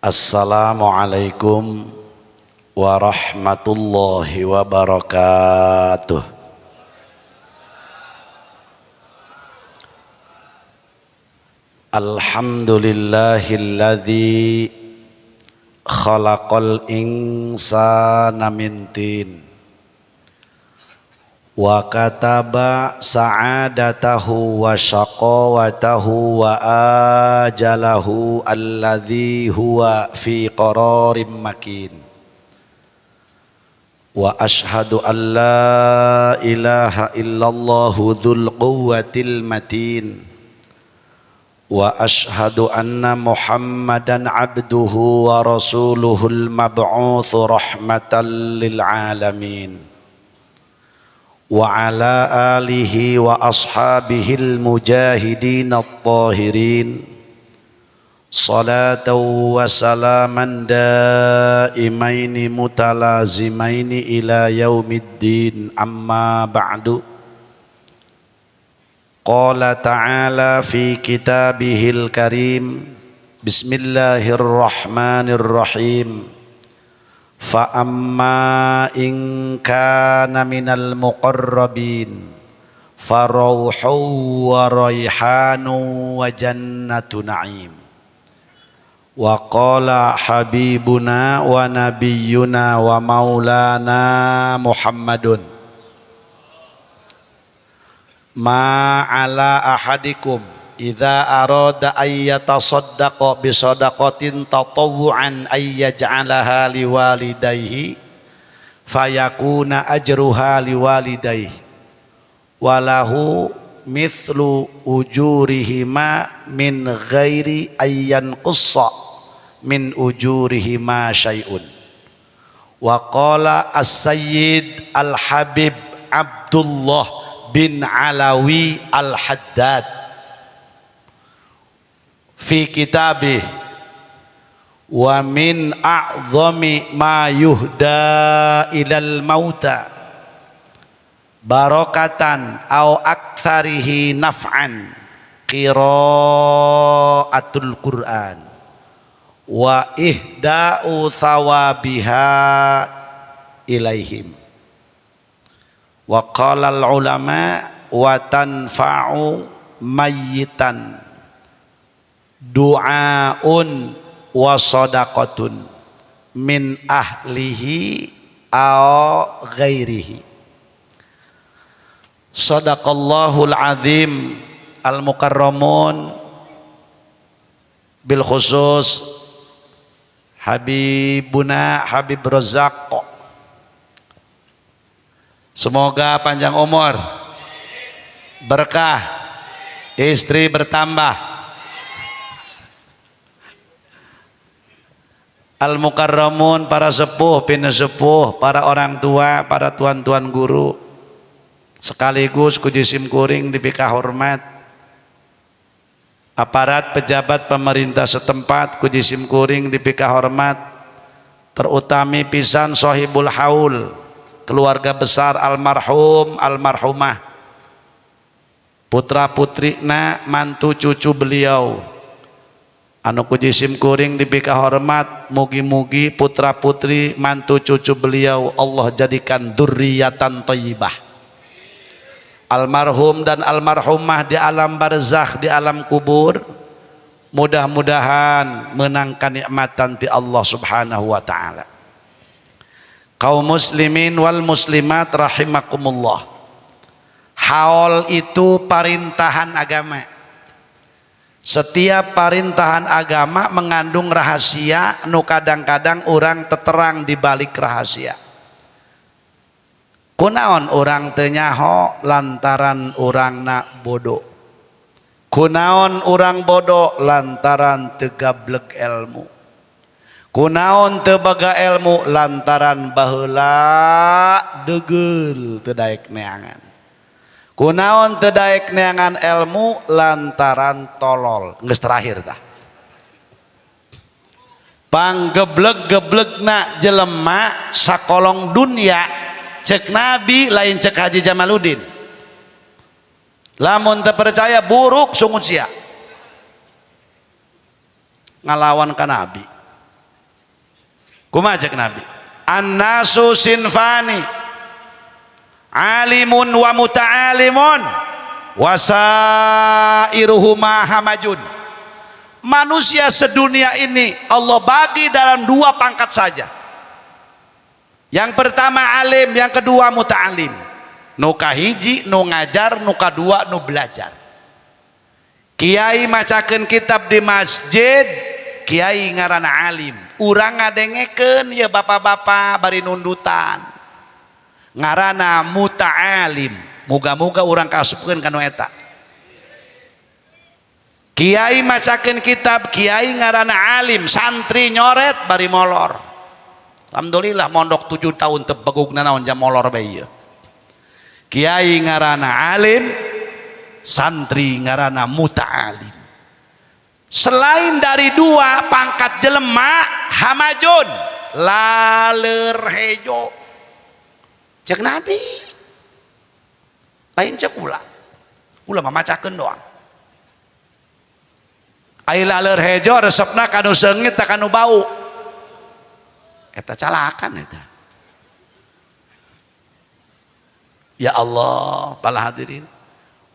Assalamualaikum warahmatullahi wabarakatuh. Alhamdulillahilladzi khalaqal insana min tin wa kataba sa'adatahu wa syaqawatahu wa ajalahu alladzi huwa fi qararim makin wa ashhadu an la ilaha illallahu dzul quwwatil matin wa ashhadu anna muhammadan abduhu wa rasuluhul mab'utsu rahmatan lil alamin wa ala alihi wa ashabihil mujahidin at-tahirin salatan wa salaman daimaini mutalazimaini ila yaumiddin amma ba'du. Qala ta'ala fi kitabihil karim bismillahirrahmanirrahim fa amma in kana minal muqarrabin farauhu wa raihanu wa jannatu na'im wa qala habibuna wa nabiyyuna wa maulana Muhammadun ma ala ahadikum idza arada ayyatasaddaqa bi shadaqatin tatawwu'an ayyaj'alaha liwalidayhi fayakuna ajruha liwalidayhi walahu mithlu ujurihima min ghairi ayyan qussa min ujurihima syai'un. Wa qala as-sayyid al-habib Abdullah bin Alawi al-Haddad fi kitabih wa min a'zami ma yuhda ilal mauta barakatan au aktsarihi naf'an qiraatul Qur'an wa ihda'u thawabiha ilaihim wa qala al ulama wa tanfa'u mayyitan du'aun wa sadaqatun min ahlihi aw ghairihi. Sadaqallahul azim al mukarramun bil khusus Habibuna Habib Razak, semoga panjang umur, berkah, istri bertambah. Al-mukarramun, para sepuh, pinesepuh, para orang tua, para tuan-tuan guru, sekaligus ku jisim kuring dipika hormat, aparat pejabat pemerintah setempat ku jisim kuring dipika hormat, terutami pisan sahibul haul, keluarga besar almarhum almarhumah, putra putrina, mantu cucu beliau anu ku jisim kuring dipika hormat, mugi-mugi putra putri mantu cucu beliau Allah jadikan dzurriatan thayyibah, almarhum dan almarhumah di alam barzakh, di alam kubur, mudah-mudahan menangkan nikmatan ti Allah subhanahu wa ta'ala. Kaum muslimin wal muslimat rahimakumullah, haul itu perintahan agama. Setiap perintahan agama mengandung rahasia nu kadang-kadang orang teterang di balik rahasia. Kunaon orang teu nyaho lantaran urangna bodoh. Kunaon orang bodoh lantaran teu gablek ilmu. Kunaon teu baga ilmu lantaran baheula degeul teu daek neangan. Kunaon teu daek neangan ilmu lantaran tolol. Geus terakhir tah. Panggeblek-geblegna jelema sakolong dunia cek Nabi lain cek Haji Jamaluddin. Lamun teu percaya buruk sungut sia ngalawan ka Nabi. kumaha cek Nabi, annasu sinfani alimun wa muta'alimun wasairuhuma hamajun. Manusia sedunia ini Allah bagi dalam dua pangkat saja. Yang pertama alim, yang kedua muta'alim. Nu kahiji nu ngajar, nu kadua nu belajar. Kiai macakeun kitab di masjid, kiai ngaranna alim. Urang ngadengekeun ya bapak-bapak bari nundutan, ngaranna muta'alim. Muga-muga urang kasupkeun kanu eta. Kiai macakeun kitab, kiai ngaranna alim. Santri nyoret bari molor. Alhamdulillah mondok 7 tahun teu begugna naon jam molor bae ieu. Kiai ngaranna alim, santri ngaranna muta'alim. Selain dari dua pangkat jelema, hamajun, laleur hejo. Cek Nabi lain cek ulah mah macakeun doang. Ai laleur hejo resepna kanu seungit tak kanu bau, eta calakan eta. Ya Allah, para hadirin,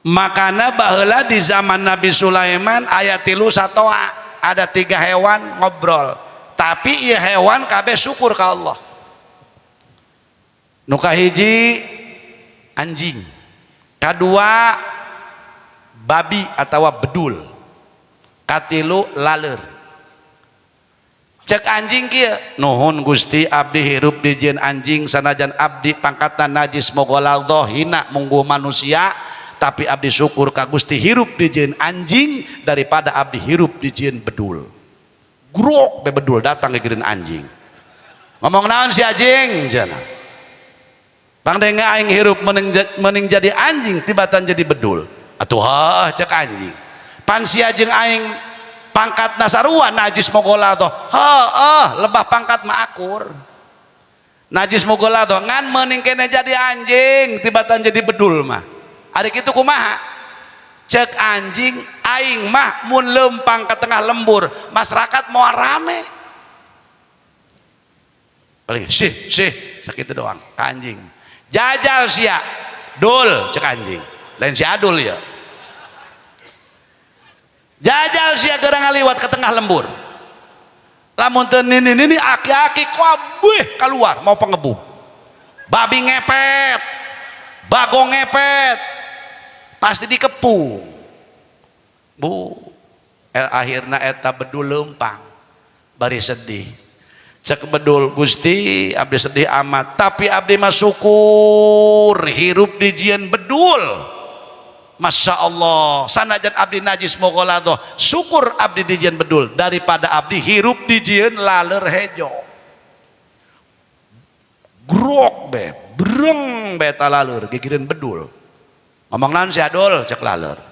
makana baheula di zaman Nabi Sulaiman aya 3 satoa, ada 3 hewan ngobrol, tapi ieu hewan kabeh syukur ka Allah. Nu kahiji anjing, kadua babi atawa bedul, katilu laleur. Cek anjing kieu, nuhun Gusti abdi hirup di jieun anjing sanajan abdi pangkatan najis mogolaldho hina mungguh manusia, tapi abdi syukur ka Gusti hirup di jieun anjing daripada abdi hirup di jieun bedul. Grok be bedul datang ke gideun anjing. Ngomong naon si anjing cenah. Pangdenga aing hirup mending jadi anjing tibatan jadi bedul. Atuh heuh cek anjing. Pan sia jeung aing pangkat nasarua najis mogolaldho. Heuh lebah pangkat mah akur. Najis mogolaldho ngan mending kene jadi anjing tibatan jadi bedul mah. Ari kitu kumaha? Cek anjing aing mah mun leumpang ka tengah lembur, masyarakat moal rame. Paling sih sakitu doang ka anjing. Jajal sia dul cek anjing, lain si adul ya. Jajal sia geurang ngaliwat ke tengah lembur, lamun teu nini aki-aki kabeh keluar mau pengebub, babi ngepet, bagong ngepet, pasti dikepung bu. Akhirna eta bedul leumpang bari sedih. Cek bedul, Gusti abdi sedih amat, tapi abdi mah syukur hirup di jieun bedul. Masya Allah, sanajan abdi najis mogolaldho, syukur abdi di jieun bedul daripada abdi hirup di jieun laleur hejo. Grok be breng be ta laleur gigireun bedul. Ngomong naon si adul cek laleur.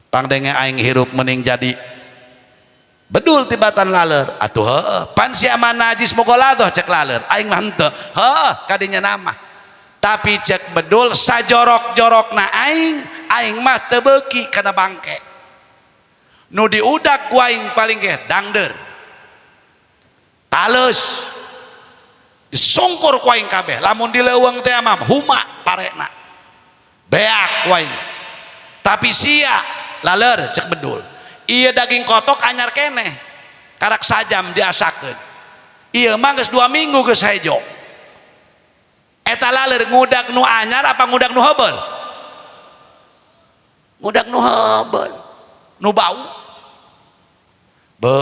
Pangdenge aing hirup mending jadi bedul tibatan laleur. Atuh heuh, pan sia mah najis mogolaldho cek laleur, aing mah henteu. Heuh, kadinya nama. Tapi cek bedul sajorok-jorokna aing mah teu beuki kana bangke. Nu diudak ku aing paling ge dangdeur. Taleus. Disongkor ku aing kabeh, lamun dileuweung teh mah huma parena. Beak ku aing. Tapi sia laleur cek bedul. Iya daging kotok anyar keneh karak sajam diasakeun. Iya mah geus 2 minggu geus hejo. Eta laleur ngudag nu anyar apa ngudag nu heubeul? Ngudag nu heubeul, nu bau. Be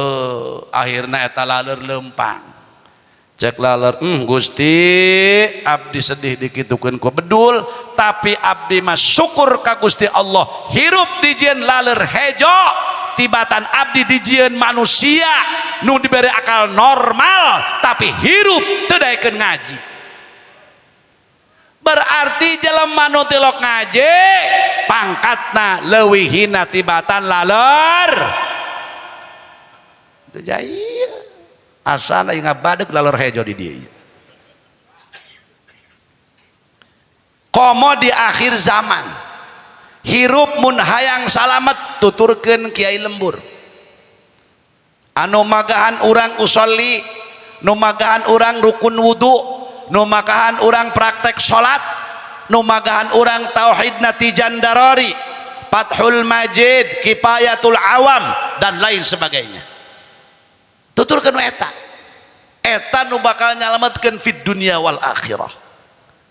akhirna eta laleur leumpang. Cek laleur, Gusti abdi sedih dikitukeun ku bedul, tapi abdi mah syukur ka Gusti Allah hirup di jieun laleur hejo. Tibatan abdi dijieun manusia nu diberi akal normal tapi hirup teu daekeun ngaji. Berarti jelema nu tilok ngaji pangkatna leuwih hina tibatan laleur. Teu jaya asana ingat badeg laleur hejo di dieu. Komo di akhir zaman hirup mun hayang salamet tuturkeun kiai lembur anu magahan urang usolli nu magahan urang rukun wudu, nu magahan urang praktek salat, nu magahan urang tauhid natijan darari, Fathul Majid, Kifayatul Awam dan lain sebagainya. Tuturkeun eta nu bakal nyalametkeun fid dunya wal akhirah.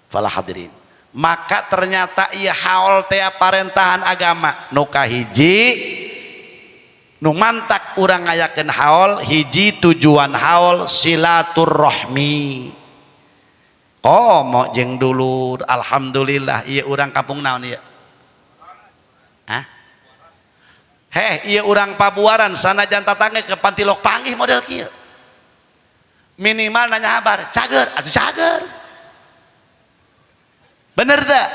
Fala hadirin, maka ternyata ieu haul teh parentahan agama nu kahiji nu mantak urang ngayakeun haul, hiji tujuan haul silaturahmi. Komo jeung dulur, alhamdulillah ieu urang kampung naon ieu? Hah? Heh, ieu urang Pabuaran sanajan tatangge ke Pantilok panggih model kieu. Minimal nanya kabar, cager atuh cager. Bener teh?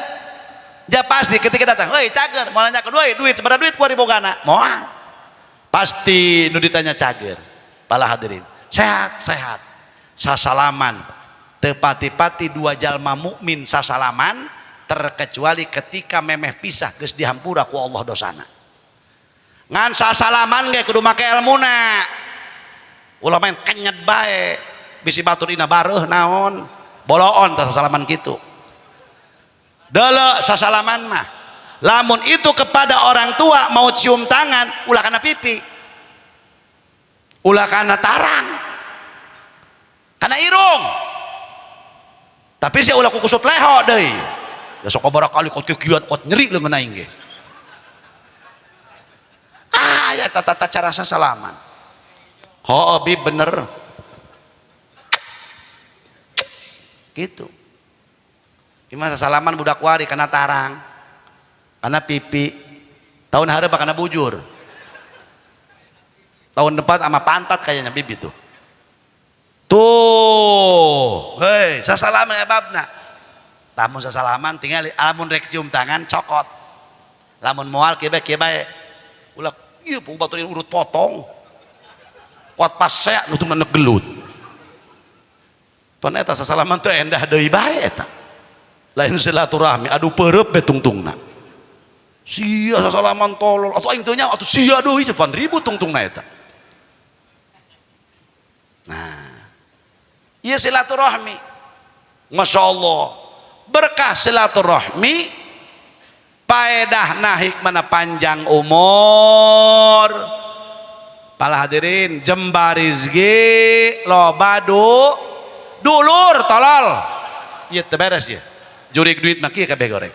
Ja pasti ketika datang, "Heuy cager, mau nanya ke duit seberapa duit kuari bogana?" Moal. Pasti nu ditanya cager. Pala hadirin, sehat sasalaman teu pati-pati dua jalma mukmin sasalaman terkecuali ketika memeh pisah geus dihampura ku Allah dosana. Ngan sasalaman ge kudu make elmuna. Ulah main kenyet bae bisi batur dina bareuh naon boloon tah sasalaman kitu. Deuleu sasalaman mah lamun itu kepada orang tua mau cium tangan ulah kana pipi, ulah kana tarang, kana irung, tapi saya ulah kukusut leho deui ya sok barakali kot kieuan kot nyeri leungeun aing ge. Ya tata cara sasalaman hooh bi bener gitu. Gimana sasalaman budak wari kana tarang, kana pipi, tahun hareup kana bujur, tahun depan sama pantat kayaknya bibi tuh hei sasalaman ya babna. Lamun sasalaman tinggal lamun rek cium tangan cokot, lamun moal kieu bae ulah ieu baturin urut potong kuat pas saya nutung na gelut. Pan eta sasalaman teh endah deui bae eta. Lain silaturahmi adu peureup be tungtungna. Sia sasalaman tolol atuh aing teu nya atuh sia deui pan ribut tungtungna eta. Nah, ieu silaturahmi. Masyaallah. Berkah silaturahmi, paedahna hikmana panjang umur. Pala hadirin, jembar rizki loba dulur tolol. Ieu teu beres ieu. Jurig duit mah kieu kabeh goreng.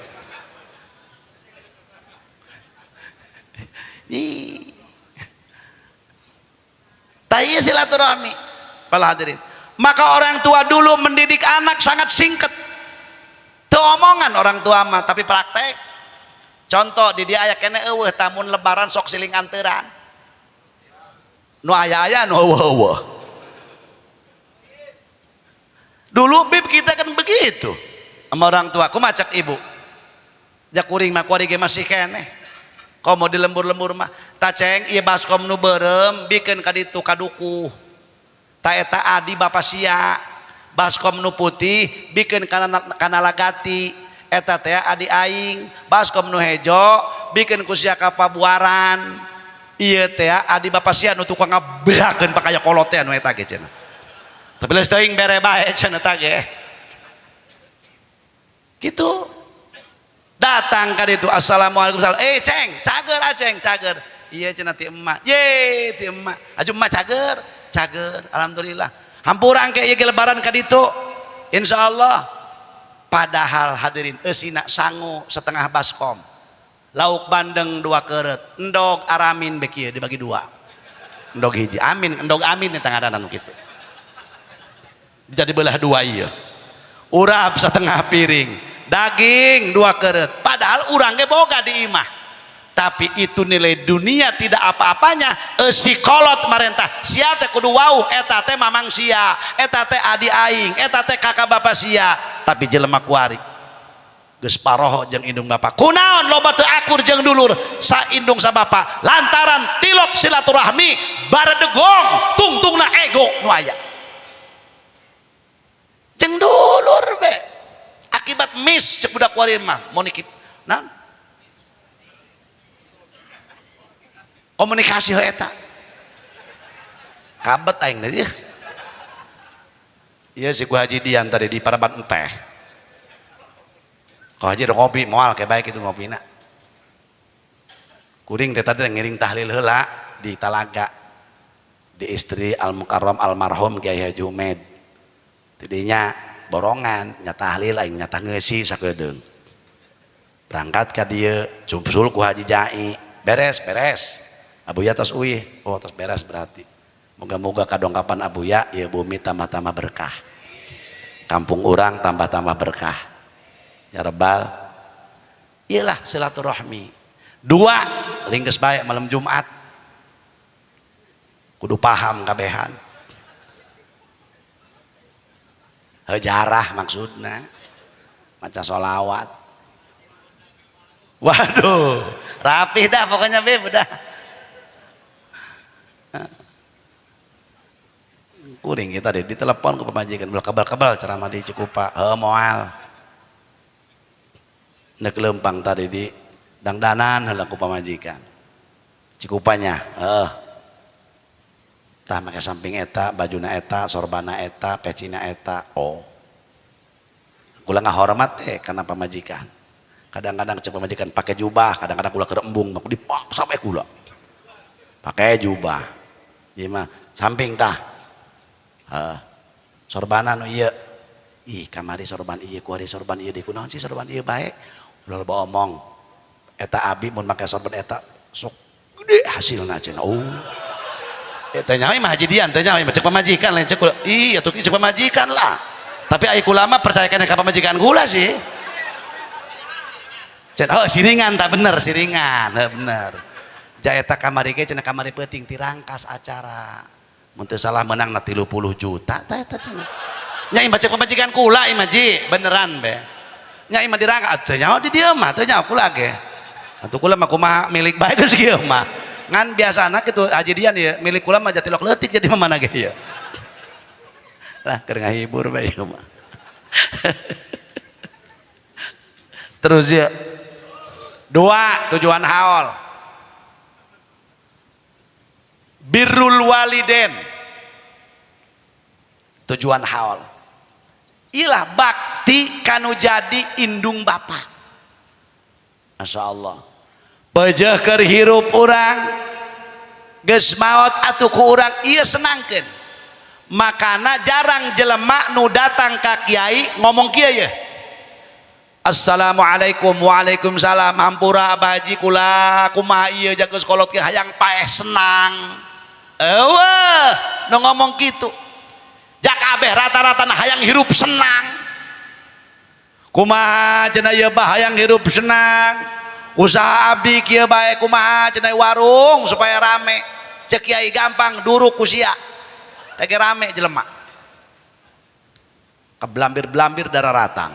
Taya silaturahmi. Pala hadirin. Maka orang tua dulu mendidik anak sangat singkat. Teu omongan orang tua mah tapi praktek. Contoh di dia aya kene eueuh tamun lebaran sok siling anteuran. Nu aya-aya nu eueuh-eueuh. Dulu bib kita kan begitu. Sama orang tua, kumaha cek ibu? Jak kuring mah kuari ge masih keneh. Komo di lembur-lembur mah, ta ceng ieu baskom nu beureum bikeun ka ditu kadukuh. Ta eta adi bapa sia. Baskom nu putih bikeun kana lagati. Eta teh adi aing. Baskom nu hejo bikeun ku sia ka Pabuaran. Ieu teh adi bapa sia nu tukang ngabeakeun pakaya kolot teh anu eta ge cenah. Tapi leus teuing bere bae cenah eta ge. Gitu datang ka ditu assalamualaikum salam ceng cager aceng cager iya cenah ti emak ye ti emak aju emak cager alhamdulillah hampurang ke ieu lebaran ka ditu insyaallah. Padahal hadirin eusina sangu setengah baskom lauk bandeng 2 keureut endog aramin bek ieu dibagi 2 endog hiji amin endog amin eta ngaranna nu kitu jadi belah 2 ieu urap setengah piring daging 2 keureut padahal urang ge boga di imah tapi itu nilai dunia tidak apa-apanya. Sikolot marentah sia teh kudu wau eta teh mamang sia eta teh adi aing eta teh kakak bapak sia tapi jelema kuari geus paroho jeung indung bapak kunaon loba teu akur jeung dulur sa indung sa bapak lantaran tilok silaturahmi baredegong tungtungna ego nu aya jeung dulur be akibat miss cek budak kuari mah mau nikip nah komunikasi heuh eta kabet aing teh iya si ku Haji Dian tadi di Paraban teh kau Haji ada ngopi moal kayak baik itu ngopi nak kuring teh tadi ngiring tahlil heula di Talaga di istri Al Mukarram almarhum Kiai Haji Umed tidinya borongan nyata tahlil aing nyata ngeusi sakedeung berangkat ka dieu cumpsul ku Haji Jai beres Abuya tos uih oh tos beres berarti moga-moga kadongkapan Abuya ya bumi tambah-tambah berkah kampung orang tambah-tambah berkah ya Rabbal iyalah silaturahmi dua ringkes baik malam Jumat kudu paham kabehan hejarah maksudnya maca sholawat waduh rapih dah pokoknya Beb udah kuring kita deh ditelepon ke pemajikan belah kabal ceramah di Cikupa moal nek lempang tadi di dangdanan heula ku pamajikan Cikupanya tah make samping eta bajuna eta sorbana eta pecina eta oh kula ngahormat karena pamajikan kadang-kadang cek pamajikan pakai jubah kadang-kadang kula keur embung aku dipaksa bae kula pakai jubah ieu mah samping tah sorbana nu ieu ih kamari sorban ieu ku ari sorban ieu di kunaon sih sorban ieu bae ulah loba omong eta abi mun make sorban eta sok gede hasilna cenah oh eta nya mah Haji Dian teh nya cek pamajikan lain cek kula ih atuh cek pamajikan lah tapi ai kula mah percayakeun ka pamajikan kula sih cenah oh siringan tak bener siringan bener ja eta kamari ge cenah kamari peuting tirangkas acara mun teu salah menang na 30 juta tah eta cenah nya imah cek pamajikan kula imah ji beneran be nya imah dirangkas teh nyaho di dieu mah teh nya kula ge atuh kula mah kumaha milik bae geus kieu mah ngan biasana kitu Haji Dian ya milik kula mah jatilok leutik jadi mana ge ya lah keur ngahibur bae ieu mah terus ya dua tujuan haul birrul waliden tujuan haul ilah bakti kanu jadi indung bapa Masya Allah pejeh keur hirup urang geus maot atuh ku urang ieu senangkeun makana jarang jelema nu datang ka kiai ngomong kieu ye Assalamualaikum waalaikumsalam hampura Abah Haji kula kumaha ieu jageus kolot kieu hayang paeh senang eueuh nu ngomong kitu jak kabeh rata-rata hayang hirup senang kumaha cenah ieu bah hayang hirup senang usaha abdi kieu bae kumaha cenah warung supaya rame cek kiai gampang duruk ku sia teh rame jelema keblambir-blambir dararatang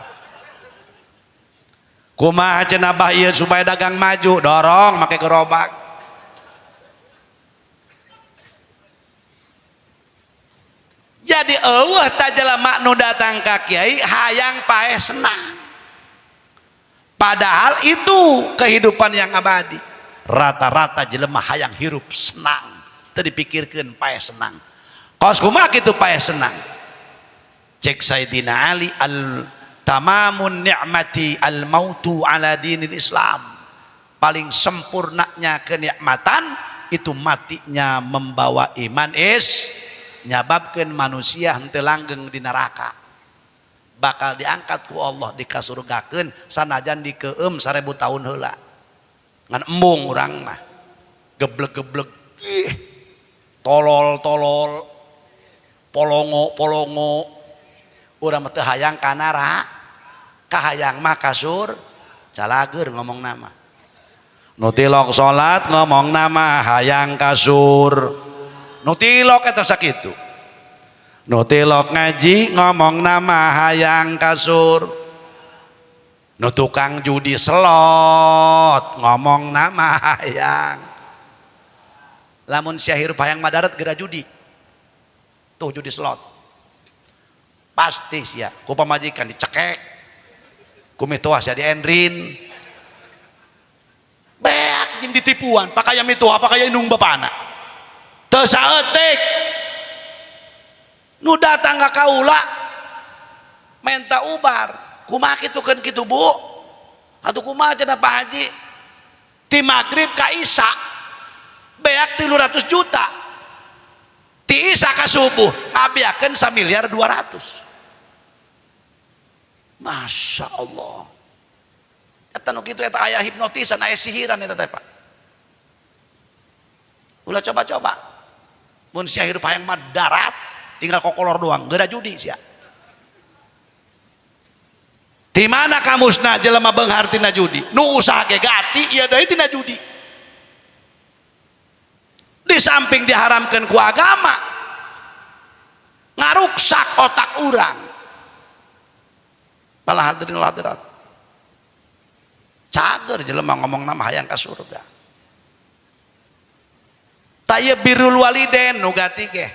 kumaha cenah bah ieu supaya dagang maju dorong make gerobak jadi eueuh ta jelema nu datang ka kiai hayang paeh senang padahal itu kehidupan yang abadi rata-rata jelema hayang hirup senang teu dipikirkeun paeh senang kos kumaha kitu paeh senang cek Sayyidina Ali al tamamun ni'mati al mautu ala dinil Islam paling sempurnanya kenikmatan itu matinya membawa iman nyababkeun manusia henteu langgeng di neraka bakal diangkat ku Allah dikasurgakeun sanajan dikeueum 1000 tahun heula ngan embung urang mah geblek-geblek tolol-tolol polongo-polongo urang teu hayang ka neraka kahayang mah kasur calager ngomong nama nu tilok salat ngomong nama hayang kasur nu tilok eta sakitu nu tilok ngaji ngomong nama hayang kasur nu tukang judi slot ngomong nama hayang lamun sia hirup hayang madarat geura judi tuh judi slot pasti sia ku pamajikan dicekek ku mitoah sia diendrin beak jeung ditipuan pakaya mitoah pakaya indung bapana teu saeutik nu datang ka kaula menta ubar kumaha kitu kan kitu Bu atuh kumaha cenah Pak Haji ti magrib ka isya beak 300 juta ti isya ka subuh ngabiakeun 1.200.000.000 Masya Allah eta nu kitu eta aya hipnotisan aya sihiran eta teh Pak ulah coba-coba mun sia hirup hayang mah darat tinggal kokolor doang geura judi sia di mana kamusna jelema beunghar tina judi nu usaha ge gati ieu deui tina judi di samping diharamkeun ku agama ngaruksak otak urang pala hadirin hadirat cager jelema ngomong nama hayang ka surga taya birrul walidain nu gati ge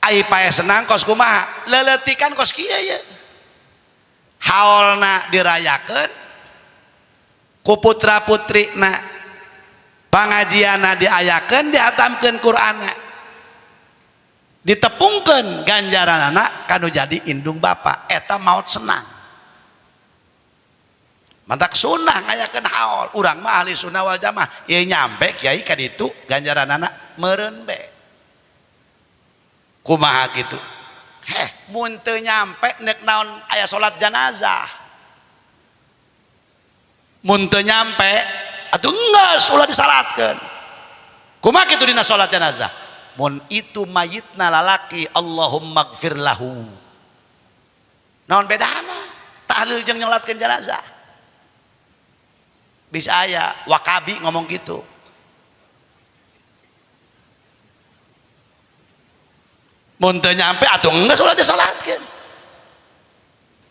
ai pae senang kos kumaha leuletikan kos kieu ye haolna dirayakeun ku putra putrina pangajianna diayakeun dihatamkeun Qur'anna ditepungkeun ganjaranana kanu jadi indung bapa eta maot senang mantak sunnah ngayakeun haol urang mah ahli sunnah wal jamaah ieu nyampe kiai ka ditu ganjaranana meureun be kumaha kitu mun teu nyampe nek naon aya salat janazah mun teu nyampe atuh geus ulah disalatkeun kumaha kitu dina salat janazah mun itu mayitna lalaki Allahumma gfir lahu naon bedana tahlil jeung nyolatkeun janazah bisa aya wakabi ngomong gitu mun teu nyampe atuh geus ulah disalatkeun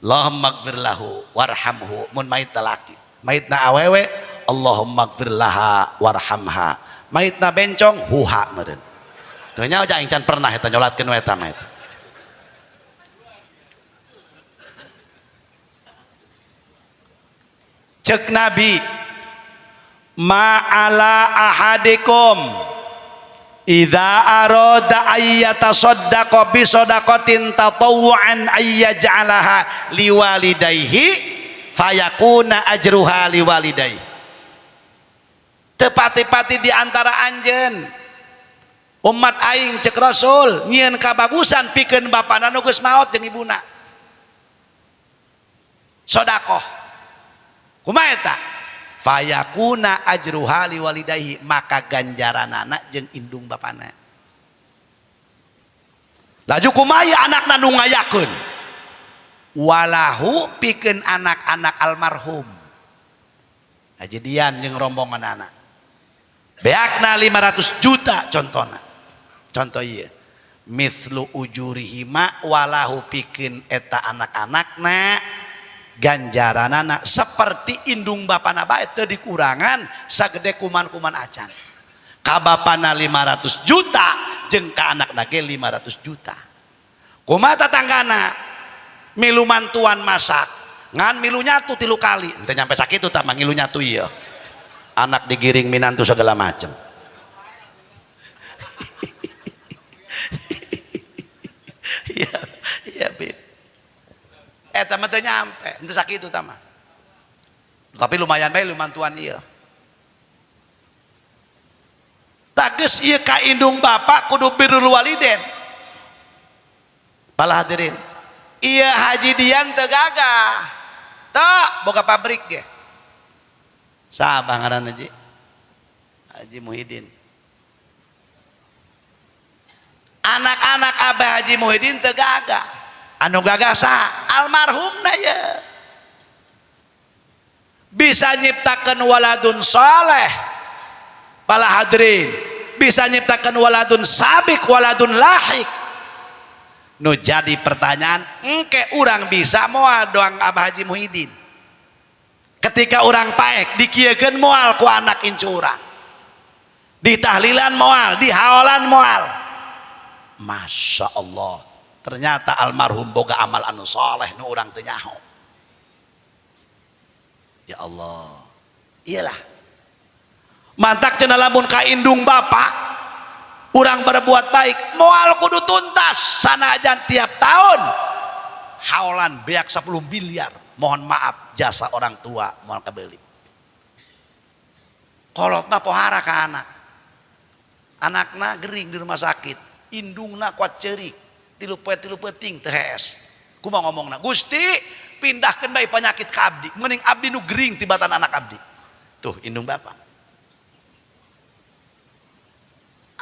Allahumma gfir lahu warhamhu mun mayit laki mayitna awewe Allahumma gfir laha warhamha mayitna bencong huha meureun teu nya aing can pernah eta nyolatkeun we eta mah eta ceuk Nabi ma'ala ahadikum idza arada ayyatasaddaqa bi shadaqatin tatawwu'an ayyaj'alaha liwalidayhi fayakuna ajruha liwalidayhi teu pati-pati di antara anjeun umat aing cek Rasul nyieun kabagusan pikeun bapana nu geus maot jeung ibuna sedekah kumaha eta fayakuna ajruha liwalidayhi maka ganjaranana jeung indung bapana laju kumaha anakna nu ngayakeun walahu pikeun anak-anak almarhum ajedian jeung rombonganana beakna 500 juta contohna contoh ieu mithlu ujurihima walahu pikeun eta anak-anakna ganjaranana seperti indung bapana bae teu dikurangan sagede kuman-kuman acan ka bapana 500 juta jeung ka anakna ge 500 juta kumaha tatanggana milu mantuan masak ngan milu nyatu 3 kali henteu nyampe sakitu tah mah ngilu nyatu ieu anak digiring minantu segala macem ya bib eta mah teu nyampe henteu sakitu tah mah tapi lumayan bae lumantuan ieu tageus ieu ka indung bapa kudu birrul walidain pala hadirin ieu haji dian teu gagah teu boga pabrik ge saha ngaranna Haji Haji Muhyiddin anak-anak Abah Haji Muhyiddin teu gagah anu gagah saha almarhumna ye bisa nyiptakeun waladun saleh pala hadirin bisa nyiptakeun waladun sabiq waladun lahik nu jadi pertanyaan engke urang bisa moal doang Abah Haji Muhyiddin ketika orang paek dikiekeun moal ku anak incu urang di tahlilan moal di haolan moal Masya Allah ternyata almarhum boga amal anu soleh nu urang teu nyaho ya Allah iyalah mantak cenah lamun ka indung bapa urang berbuat baik moal kudu tuntas sanajan tiap tahun haulan beak 10 miliar, mohon maaf jasa orang tua mohon kebeli. Kolot mah pohara ke anak, anakna gering di rumah sakit, indungna kuat cerik, tilu peting tehes. Kumaha ngomongna, Gusti pindahkan bayi penyakit ke abdi, mending abdi nu gering tibatan anak abdi. Tuh indung bapak.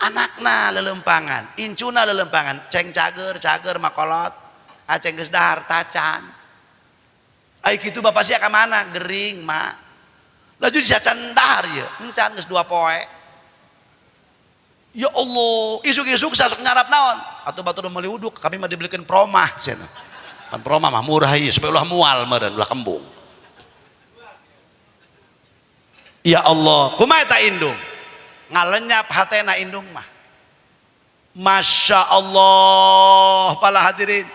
Anakna lelempangan, incuna lelempangan, ceng cager makolot, aceng geus dahar tacan. Ai kitu bapak sia ka mana? Gering, mak. Laju disacan dahar ye, encan geus 2 poe. Ya Allah, isuk-isuk sasok nyarap naon? Atuh batur meuli uduk, kami mah dibelikeun promah cenah. Pan promah mah murah ieu, supaya ulah mual meureun, ulah kembung. Ya Allah, kumaha eta indung? Ngalenyap hatena indung mah. Masya Allah, para hadirin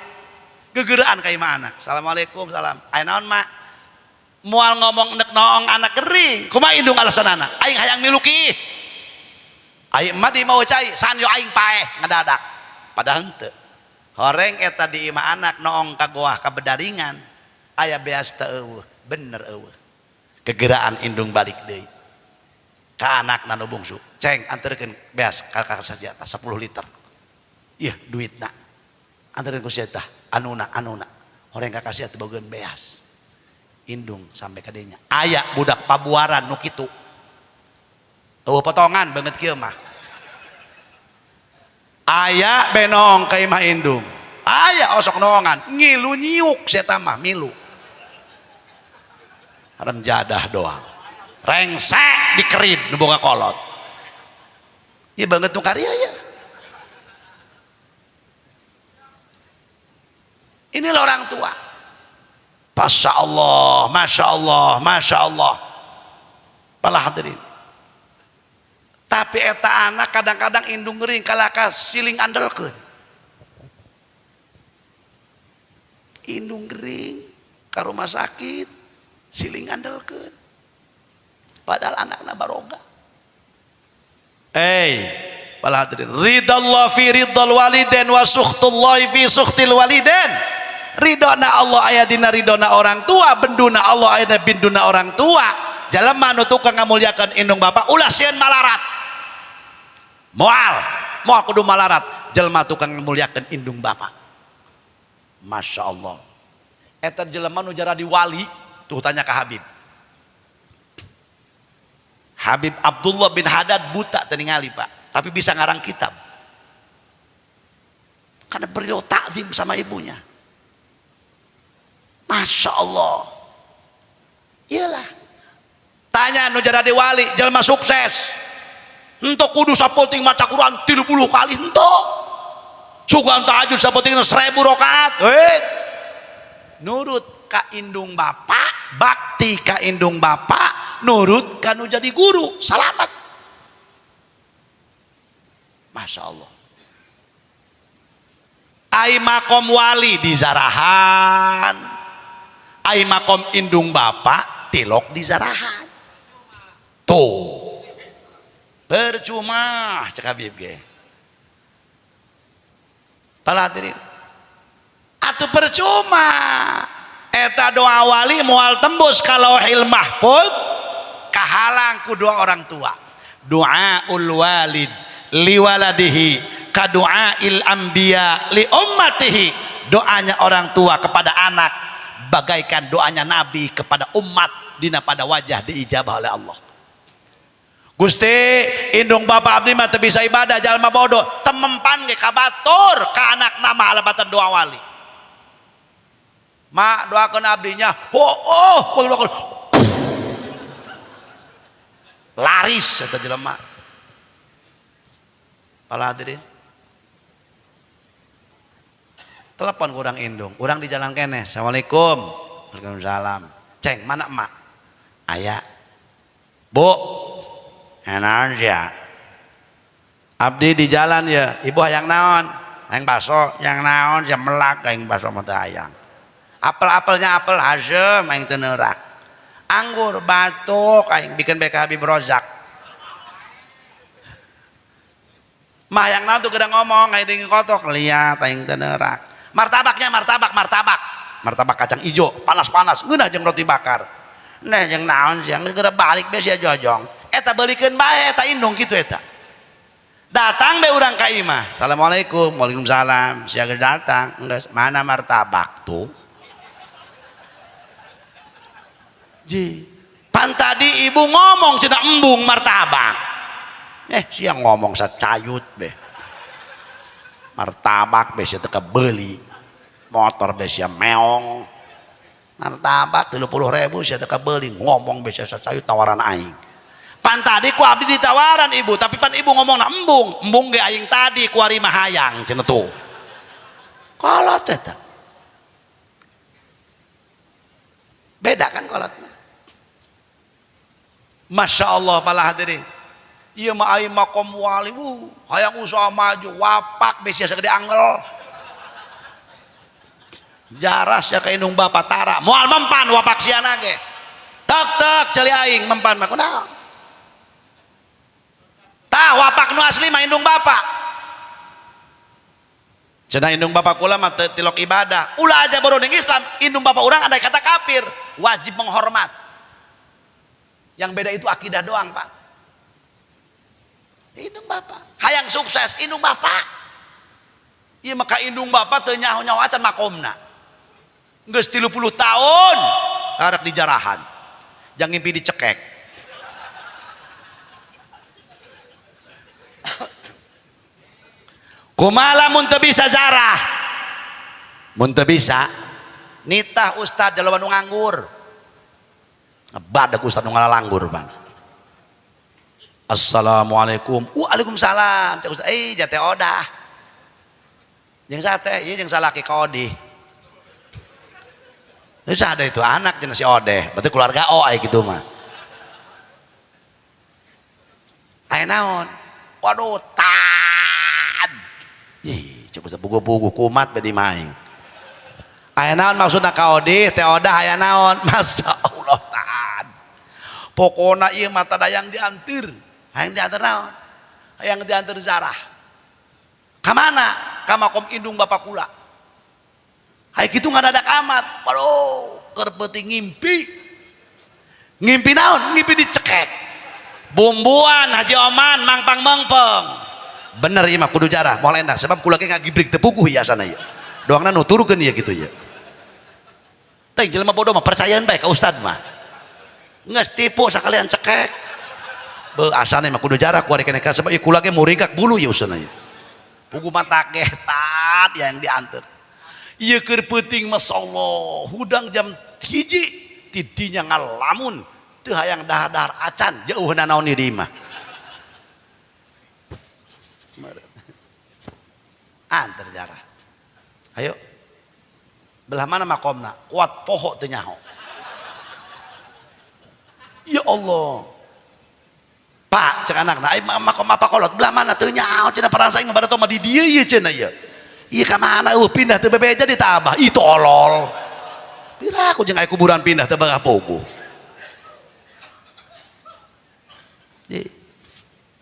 gegeraan ka imah anak. Assalamualaikum, salam. Aya naon mak? Moal ngomong nek noong anak gering, kumaha indung alasanana? Aing hayang miluki. Aing mah di mau cai, san yo aing paeh ngadadak. Padahal henteu. Horeng eta di imah anak noong ka goah ka bedaringan, aya beas teu eueuh, bener eueuh. Gegeraan indung balik deui. Ka anak nanu bungsu, ceng anterkeun beas ka saja 10 liter. Iya duitna anterkeun ku sia tah anuna horeng ka kasih teh bogeun beas. Indung sampai ka dinya aya budak pabuaran nu kitu eueuh potongan banget kieu mah aya benong ka imah indung aya osok noongan ngilu nyiuk sia tah mah milu harem jadah doang rengsek dikerid nu boga kolot ieu banget nu karya ya. Inilah orang tua. Masya Allah, Masya Allah, Masya Allah. Para hadirin. Tapi eta anak kadang-kadang indung gering kalaka siling andelkeun. Indung gering ke rumah sakit siling andelkeun. Padahal anakna baroga. Para hadirin, ridallah fi ridal waliden wa sukhtullahi fi sukhtil waliden. Ridona Allah aya dina ridona orang tua, benduna Allah aya dina benduna orang tua. Jalema nu tukang ngamulyakeun indung bapak ulah sieun malarat. Moal kudu malarat jelema tukang ngamulyakeun indung bapak. Masya Allah. Eta jelema nu jadi wali, tuh tanya ke Habib. Habib Abdullah bin Haddad buta teu ningali Pak, tapi bisa ngarang kitab. Karena beliau takzim sama ibunya. Masya Allah. Iyalah. Tanya nu jadi wali, jelema sukses. Henteu kudu sapoting maca Quran 30 kali henteu. Sugan tahajud sapoting 1000 rakaat. Nurut ka indung bapak, bakti ka indung bapak, nurut ka nu jadi guru, selamat. Masya Allah. Ai makom wali di Zarahan. Ai makom indung bapak tilok di Zarahan. Tuh percuma cek Habib ge. Para hadirin, atuh percuma eta doa wali moal tembus ka Lauhil Mahfuz kahalang ku doa orang tua. Doaul walid liwaladihi ka doail anbiya li ummatihi. Doanya orang tua kepada anak bagaikan doanya Nabi kepada umat dina pada wajah diijabah oleh Allah. Gusti indung bapak abdi mah teu bisa ibadah jalma bodoh temempan ge kabatur ka anak nama alabatan doa wali. Mak doakeun abdinya laris eta jelema. Para hadirin, telepon kurang indung, kurang di jalan kene. Assalamualaikum. Waalaikumsalam. Ceng, mana emak? Aya. Bu, enaon ya? Abdi di jalan ya. Ibu hayang naon? Hayang baso, yang naon ya melak hayang baso mah teu hayang. Apel-apelnya apel asem hayang teu neurak. Anggur batuk hayang bikin BK Habib Rozak. Mah hayang naon tuh gedang ngomong hayang dingin kotok lihat hayang teu neurak. Martabaknya martabak martabak kacang ijo panas-panas ngeunah jeung roti bakar nah jeung naon siang geura balik be sia jojong eta beulikeun bae eta indung kitu eta datang be urang ka imah assalamualaikum waalaikumsalam sia geus datang geus mana martabak tuh ji pan tadi ibu ngomong cenah embung martabak sia ngomong sacayut be martabak be sia teu kebeuli motor be sia meong martabak 30.000 sia teu kebeuli ngomong be sia sacayut tawaran aing pan tadi ku abdi ditawaran ibu tapi pan ibu ngomongna embung ge aing tadi ku ari mah hayang cenah tuh kolot eta beda kan kolot mah Masya Allah para hadirin iya mah aing makom wali hayang usaha maju wapak be sia sagede angel jaras ya ka indung bapa tara moal mempan wapak siana ge tek celi aing mempan mah kunaon tah wapak nu asli mah indung bapa cenah indung bapa kula mah tilok ibadah ulah aja baru ning Islam indung bapa urang andai kata kafir wajib menghormat yang beda itu akidah doang pak indung bapa hayang sukses indung bapa iya maka indung bapa teu nyaho-nyaho acan makomna geus 30 tahun arek di jarahan jang ngimpi dicekek kumaha mun teu bisa zarah mun teu bisa nitah ustad jaloba nu nganggur badak ustad nu ngalalanggur bang assalamualaikum waalaikumsalam cak ustad jate odah jeung sate ieu jeung salaki ka odih terus ada itu anak jenis si odeh berarti keluarga O aya gitu mah aya naon waduh tad coba bugu-bugu kumat bedi maing aya naon maksudna ka odih teh odah aya naon masa Allah tad pokona ieu mata dayang diantir hayang diantar naon hayang diantar zarah ka mana ka makom indung bapa kula hayang kitu ngadadak amat waduh keur peuting ngimpi naon ngimpi dicekek bumbuan Haji Oman mangpang mengpeng bener ieu mah kudu jarah moal endah sebab kula ge ngagibrik teu puguh hiasana ieu doangna nuturkeun ieu kitu ieu teh jelema bodoh mah percayaan bae ka ustad mah geus tipu sakalian cekek beuh asana mah kudu jarah ku ari keneh sebab ieu kula ge muringkak bulu ieu usana ieu puguh mata getat yang diantar ieu keur peuting masyaallah hudang jam 1 tidinya ngalamun teu hayang dahar-dahar acan jauhna naon ieu di imah antar jarah ayo belah mana makomna kuat poho teu nyaho ya Allah pak cek anakna ai makom apa kolot belah mana teu nyaho cenah parasaing barato mah di dieu ieu cenah ieu iya ka mana pindah teu bebeja ditabah ih tolol piraku jeung aya kuburan pindah teu bagah pogo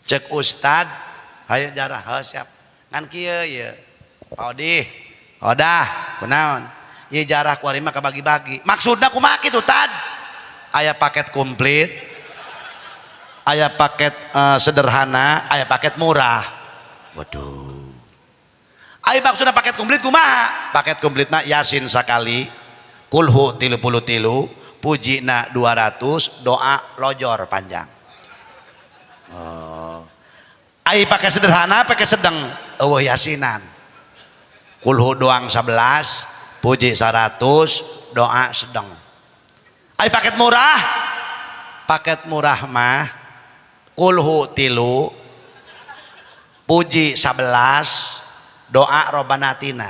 cek ustad hayu jarah siap ngan kieu ieu Pak Odih odah kunaon ieu jarah ku ari mah kabagi-bagi maksudna kumaha kitu tad aya paket komplit aya paket sederhana aya paket murah waduh aya maksudna paket komplit kumaha paket komplitna yasin sakali kulhu 33 pujina 200 doa lojor panjang aya paket sederhana paket sedang eueuh yasinan kulhu doang 11 puji 100 doa sedang aya paket murah mah kulhu 3 puji 11 doa robanatina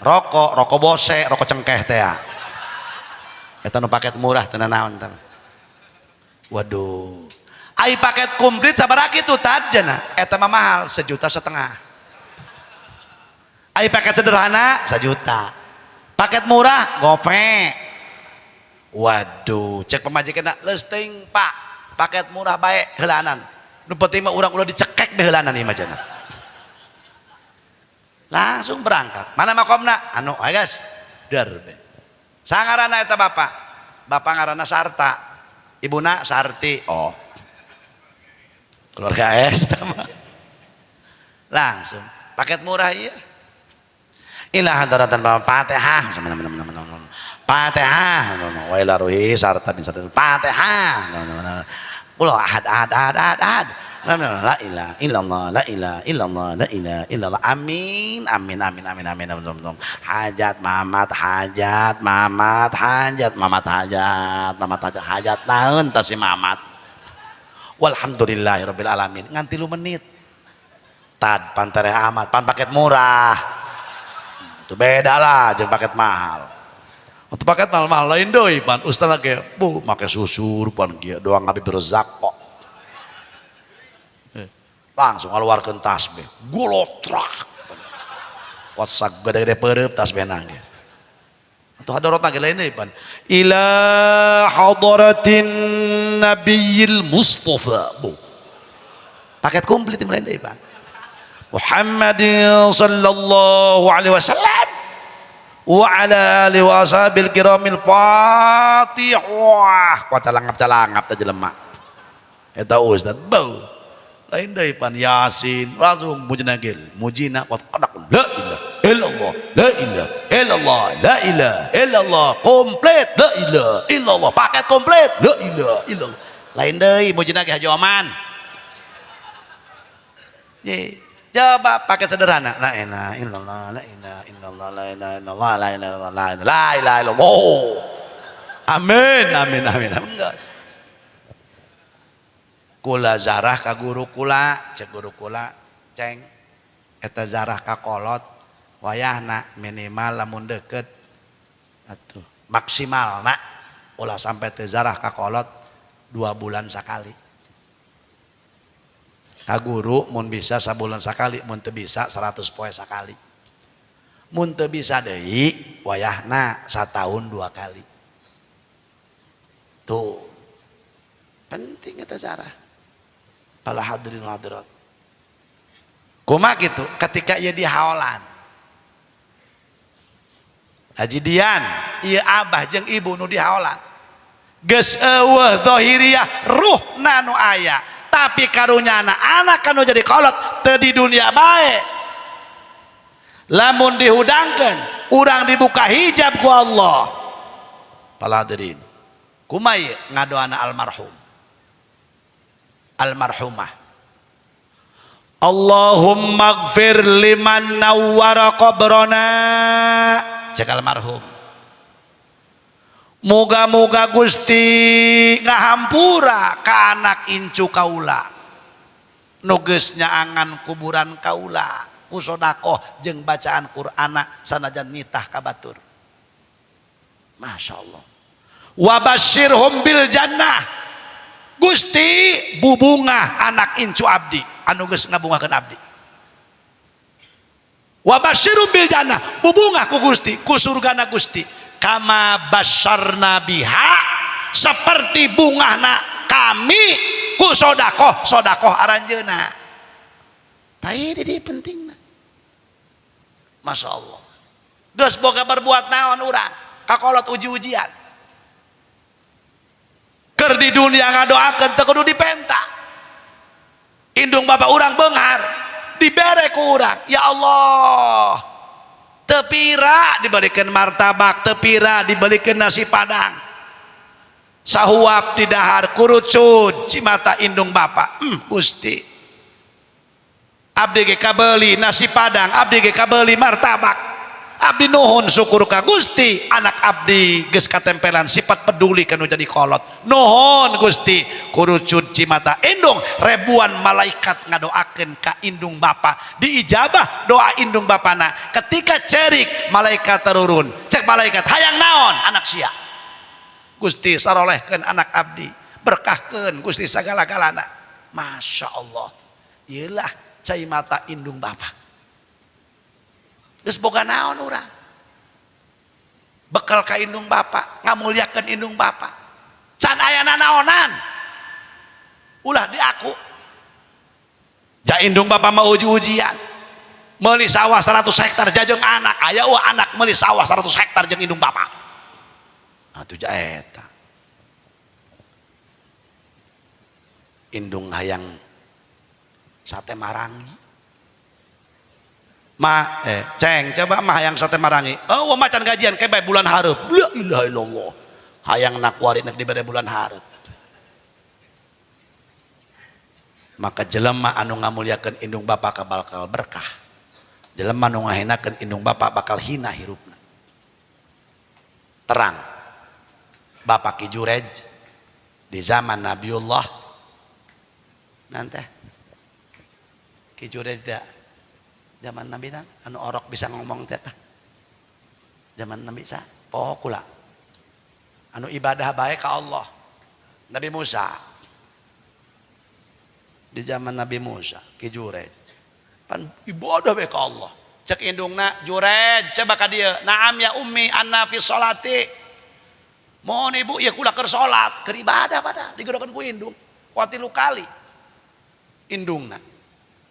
rokok bose rokok cengkeh teh eta nu paket murah teu naon teh waduh ai paket komplit sabaraha kitu tadjana eta mah mahal 1,5 juta ai paket sederhana 1 juta paket murah gope waduh cek pemajikanna leusteing pak paket murah bae heulanan nu penting mah urang ulah dicekek deh heulanan ieu mah cenah langsung berangkat. Mana makomna? Anu, ayo guys, derbe. Sangarana eta bapak, bapak ngaranna Sarta, ibuna Sarti. Oh, keluarga es sama. Langsung, paket murah ya. Ilah hadaratan bapak Fatihah, Fatihah, wa ila ruhi Sarta bin Sarta, Fatihah. Kulo ahad. La ilaha illallah, la ilaha illallah, la ilaha illallah. Amin. Hajat mamat, hajat naon tah si mamat. Walhamdulillahirabbil alamin. Ngan 3 menit. Tad pan tereh amat, pan paket murah. Itu beda lah jeung paket mahal. Untuk paket mahal lain deui pan ustaz ge bu make susur pan kieu doang Habib Rozak kok. Langsung ngaluarkeun tasbih golotrak wasak gede-gede peureup tasbih nangge atuh hadarat nangge lain deui pan ila hadaratin nabiyil mustafa bu paket komplit lain deui pan Muhammadin sallallahu alaihi wasallam wa ala alihi wa ashabil kiramil fatihah ku calangap teh jelema eta ustaz bau lain deui pan Yasin langsung mujina gel mujina qad qadak la ilaha illallah la ilaha illallah la ilaha illallah komplit la ilaha illallah paket komplit la ilaha illallah lain deui mujina ge Haji Oman ye coba paket sederhana la ilaha illallah la ilaha illallah la ilaha illallah la ilaha illallah la ilaha illallah amin guys kula zarah ka guru kula cek guru kula ceng eta zarah ka kolot wayahna minimal lamun deket atuh maksimal nak ulah sampai teh zarah ka kolot 2 bulan sekali ka guru mun bisa sabulan sekali mun teu bisa 100 poe sekali mun teu bisa deui wayahna satahun 2 kali tuh penting eta zarah para hadirin hadirat kumaha gitu ketika ieu dihaolan Haji Dian ieu abah jeung ibu nu dihaolan geus eueuh zahiriyah ruhna nu aya tapi karunyana anak anu jadi kolot teu di dunia bae lamun dihudangkeun urang dibuka hijab ku Allah para hadirin kumaha ieu ngadoana almarhumah Allahumma gfir liman nawwara qabrana cek almarhum muga-muga Gusti ngahampura ka anak incu kaula nu geus nyaangan kuburan kaula ku sedekah jeung bacaan Qur'ana sanajan nitah ka batur masyaallah wa basyirhum bil jannah Gusti bubungah anak incu abdi anu geus ngabungakeun abdi wa basyirum bil jannah bubungah ku Gusti ku surgana Gusti kama basyarna biha seperti bungahna kami ku sodakoh aranjeuna tai di pentingna masyaallah geus boga berbuat naon urang kakolot uji-ujian keur di dunia ngadoakeun teu kudu dipenta indung bapak urang beunghar dibere ku urang ya Allah teu pira dibelikeun martabak teu pira dibelikeun nasi padang sahuap di dahar kurucud cimata indung bapak Gusti abdi ge kabeuli nasi padang abdi ge kabeuli martabak abdi nuhun syukur ka Gusti anak abdi geus katempelan sifat peduli kanu jadi kolot nuhun Gusti kurucud cimata indung ribuan malaikat ngadoakeun ka indung bapa diijabah doa indung bapana ketika cerik malaikat turun cek malaikat hayang naon anak sia Gusti sarolehkeun anak abdi berkahkeun Gusti sagala-galana Masya Allah ieulah cai mata indung bapa geus boga naon urang bekal ka indung bapa ngamulyakeun indung bapa can aya nanaonan ulah di aku ja indung bapa mau uji-ujian meuli sawah 100 hektar jajeng anak aya anak meuli sawah 100 hektar jeung indung bapak. Atuh eta indung hayang sate marangi ceng coba mah hayang sate marangi macan gajian kayak bulan hareup la ilaha illallah hayang nak wari nak dibere bulan hareup. Maka jelema anu ngamulyakeun indung bapak bakal berkah, jelema anu ngahinakeun indung bapak bakal hina hirupna. Terang Bapak Ki Jurej di zaman Nabiullah nanti Ki Jurej da zaman Nabi dan anu orok bisa ngomong teh zaman Nabi sa kula anu ibadah baik ka Allah. Nabi Musa di zaman Nabi Musa Ki Jurej pan ibadah baik ka Allah cek indungna Jurej coba ka dieu naam ya ummi anna fi sholati mohon ibu ya kula keur salat keur ibadah pada digerokeun ku indung watilu kali indungna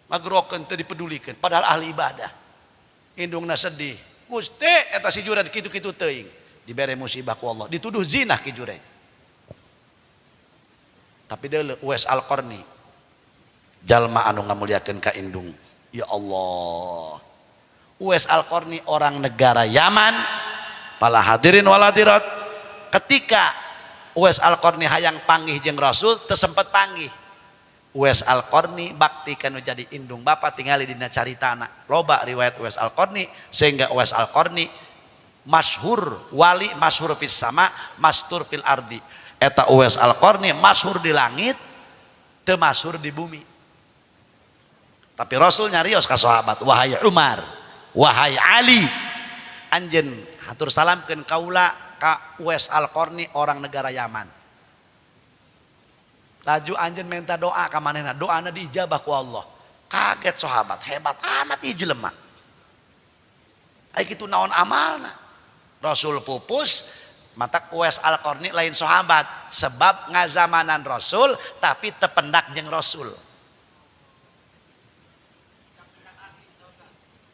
magrokeun teu dipedulikeun padahal ahli ibadah. Indungna sedih Gusti eta si Jurej kitu-kitu teuing dibere musibah ku Allah dituduh zina Ki Jurej. Tapi deuleu Uwais Al-Qarni jalma anu ngamulyakeun ka indung. Ya Allah, Uwais Al-Qarni orang negara Yaman. Para hadirin wal hadirat, ketika Uwais Al-Qarni hayang panggih jeung Rasul teu sempet panggih. Uwais Al-Qarni bakti kanu jadi indung bapak tingali dina caritana loba riwayat Uwais Al-Qarni sehingga Uwais Al-Qarni masyhur wali masyhur fis sama mastur fil ardi. Eta Uwais Al-Qarni masyhur di langit teu masyhur di bumi. Tapi Rasul nyarios ka sahabat wahai Umar wahai Ali anjeun hatur salamkeun kaula ka Uwais Al-Qarni orang negara Yaman. Laju anjeun minta doa ka manehna, doana diijabah ku Allah. Kaget sahabat, hebat amat ieu jelema. Ai kitu naon amalna? Rasul pupus, mata Uwais Al-Qarni lain sahabat, sebab ngazamanan Rasul tapi tependak jeung Rasul.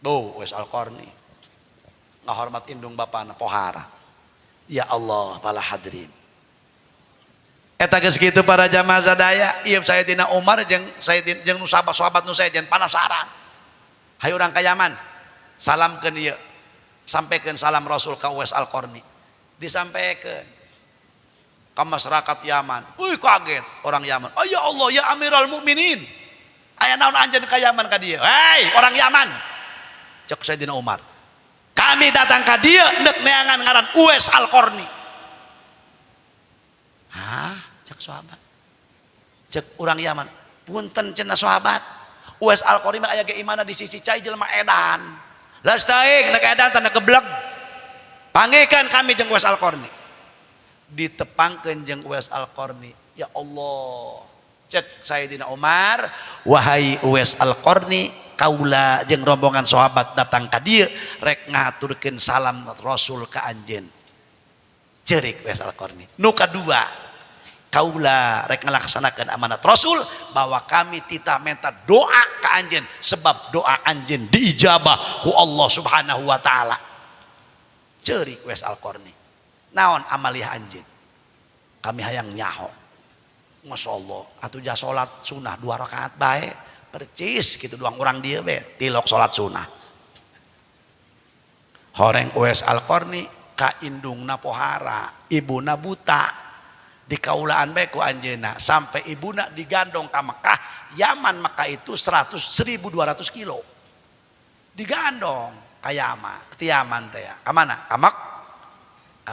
Tuh Uwais Al-Qarni ngahormat indung bapana pohara. Ya Allah, para hadirin. Eta geus kitu para jamaah sadaya, ieu Sayyidina Umar jeung Sayyidina jeung sahabat-sahabat nu saejen panasaran. Hayu urang ka Yaman. Salamkeun ieu. Sampaikeun salam Rasul ka Uwais Al-Qarni. Disampaikeun ka masyarakat Yaman. Uy kaget orang Yaman. Oh ya Allah ya Amirul Mukminin. Aya naon anjeun ka Yaman ka dieu? Hei orang Yaman. Cek Sayyidina Umar. Kami datang ka dieu neuk neangan ngaran Uwais Al-Qarni. Hah? Cek sahabat cek orang Yaman punten cenah sahabat Uwais Al-Qarni mah aya ge imana di sisi cai jelema edan lastaik nek edan tanda gebleg panggihkan kami jeung Uwais Al-Qarni ditepangkeun jeung Uwais Al-Qarni. Ya Allah cek Sayyidina Umar wahai Uwais Al-Qarni kaula jeung rombongan sahabat datang ka dieu rek ngaturkeun salam Rasul ka anjeun. Cerik Uwais Al-Qarni nu kadua kaula rek ngalaksanakeun amanat Rasul bahwa kami titah minta doa ka anjeun sebab doa anjeun diijabah ku Allah Subhanahu wa taala. Ceurik Uwais Al-Qarni naon amaliah anjeun kami hayang nyaho masyaallah atuh jah salat sunah 2 rakaat bae percis kitu doang urang dieu be tilok salat sunah. Horeng Uwais Al-Qarni ka indungna pohara ibuna buta dikaulaan bae ku anjeunna sampai ibuna digandong ka Mekah. Yaman Mekah itu 1.200 kilo digandong ka Yaman teh ya ka mana ka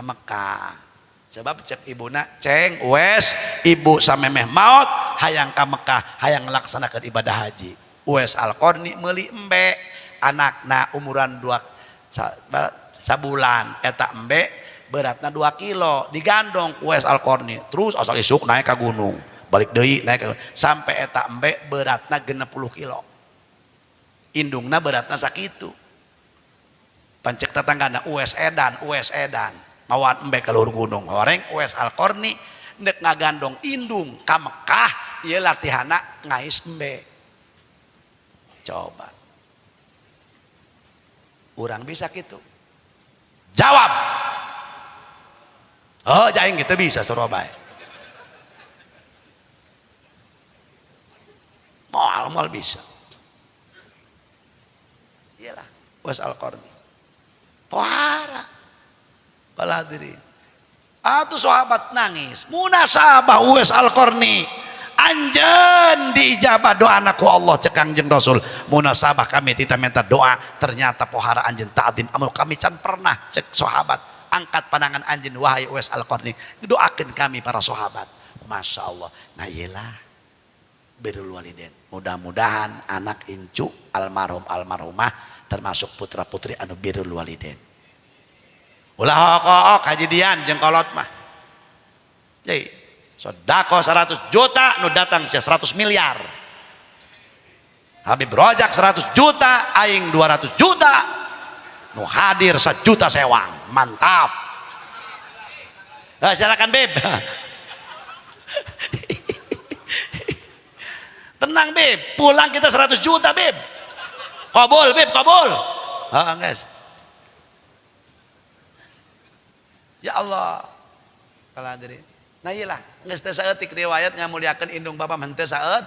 Mekah sebab cek ibuna ceng Uwais ibu samemeh maot hayang ka Mekah hayang ngelaksanakeun ibadah haji. Uwais Al-Qarni meuli embe anakna umuran 2 sabulan eta embe beratna 2 kilo digandong Uwais Al-Qarni terus asal isuk naik ke gunung balik deui naik ke sampai eta embe beratna 60 kilo indungna beratna sakitu pancek tetanggana Uwais edan mawan embe ke luhur gunung horeng Uwais Al-Qarni neuk ngagandong indung ka Mekah ieu latihana ngais embe. Coba Urang bisa gitu. Jawab. Oh, jaing kita bisa suruh baik. Mal bisa. Iyalah, Uwais Al-Qarni. Pohara. Para hadirin. Atuh sahabat nangis. Munasabah Uwais Al-Qarni. Anjen diijabah doa anakku Allah cek Kangjeng Rasul. Munasabah kami kita minta doa, ternyata pohara anjen ta'zim. Amun kami can pernah cek sahabat angkat pandangan anjen wahai Uwais Al-Qarni. Doakan kami para sahabat. Masya Allah. Nah iyalah birrul walidain. Mudah-mudahan anak incu almarhum almarhumah termasuk putra putri anu birrul walidain. Ulah hok kajidian jeung kolot mah. Jadi sodako 100 juta nu datang sia 100 miliar. Habib Rojak 100 juta, aing 200 juta. Nu hadir 1 juta sewang. Mantap. Silakan Beb. Tenang Beb, pulang kita 100 juta Beb. Kabul Beb, kabul. Guys. Ya Allah. Kalau hadirin. Nah iyalah, geus teu saeutik riwayat ngamuliakeun indung bapa henteu saeut.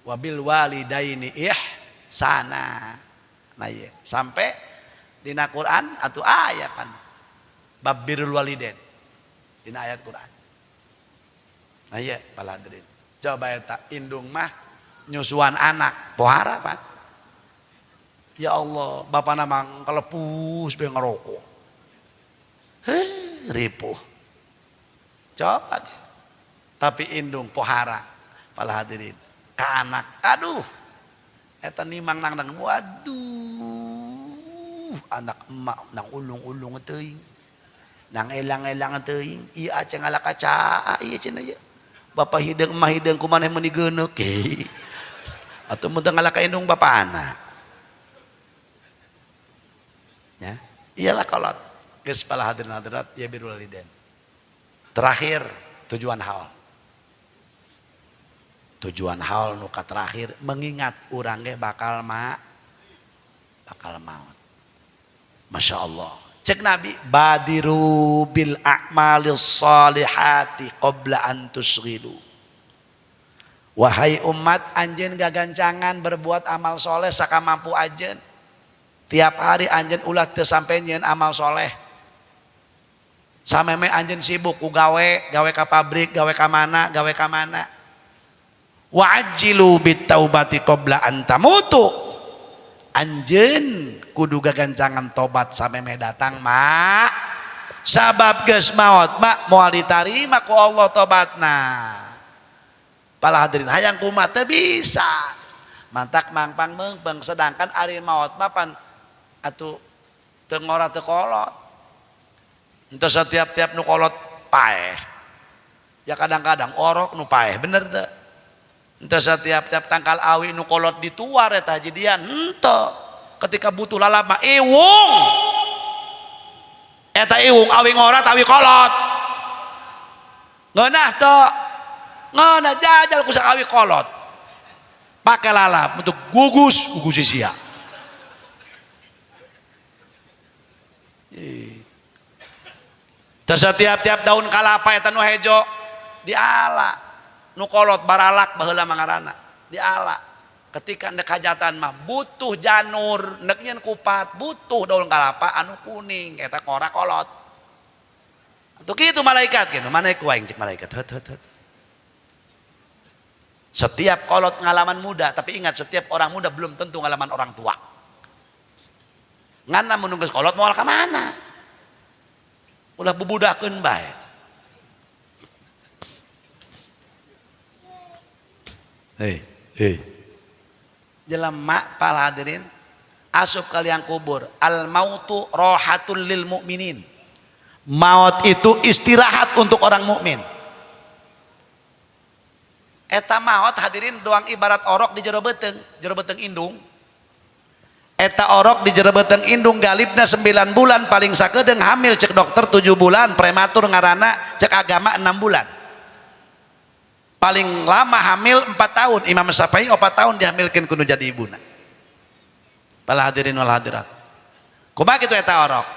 Wabil walidaini ihsana. Nah ieu sampai dina Quran atuh aya kan. Bab birrul walidain. Dina ayat Quran. Nah ieu para hadirin. Coba eta indung mah nyusuan anak pohara Pak. Ya Allah, bapana mang kalepus bae ngarokok. Ripuh. Coba. Tapi indung pohara para hadirin ka anak. Aduh. Eta nimang nang waduh. Anak emak nang ulung-ulung teuing. Nang elang-elang teuing. Ieu aceng ala kaca ieu cenah ieu. Bapak hidang emak hidang kumaneh meuni geuneuk ge. Atuh mun teu ngalaka indung bapana. Ya, iyalah kolot. Geus para hadirin hadirat ya birrul walidain. Terakhir tujuan haul. Tujuan haul nu terakhir mengingat urang ge bakal maut. Masya Allah. Cek Nabi badiru bil a'malis salihati qabla an tusghilu. Wahai umat anjeun gagancangan berbuat amal soleh sakamampu anjeun. Tiap hari anjeun ulah teu sampe nyeun amal soleh. Sameme anjeun sibuk ku gawe ka pabrik, gawe ka mana. Wa ajjilu bit taubati qabla an tamutu. Anjeun kudu gagancangan tobat sameme datang mak. Sabab geus maot mak moal ditarima ku Allah tobatna. Para hadirin hayang kumaha teu bisa. Mantak mangpang meungpeung sedangkan ari maot mah pan atuh teu ngora teu kolot. Entah setiap-tiap nu kolot paeh. Ya kadang-kadang orok nu paeh, bener teu? Entah setiap-tiap tangkal awi nu kolot dituar eta jadian henteu. Ketika butuh lalap mah iwung. Eta iwung awi ngorat awi kolot. Ngeunah teu. Ngeunah jajal ku awi kolot. Pakai lalap untuk gugus sia. Terus setiap-tiap daun kalapa eta nu hejo diala, nu kolot baralak baheula mangarana diala. Ketika ndek hajatan mah butuh janur, ndek nyeun kupat, butuh daun kalapa anu kuning eta ngora kolot. Atuh kitu malaikat kitu, mana ku aing cek malaikat. Setiap kolot ngalaman muda, tapi ingat setiap orang muda belum tentu ngalaman orang tua. Nganna menunggu kolot moal ka mana? Ulah bubudakeun bae. Jelema para hadirin asup ka liang kubur. Al mautu rohatul lil mukminin. Maut itu istirahat untuk orang mukmin. Eta maut hadirin doang ibarat orok di jero beuteng indung. Eta orok di jero beuteng indung galibna 9 bulan paling sakedeung hamil cek dokter 7 bulan prematur ngaranna cek agama 6 bulan paling lama hamil 4 tahun Imam Syafi'i 4 tahun dihamilkeun kudu jadi ibuna. Para hadirin wal hadirat kumaha kitu eta orok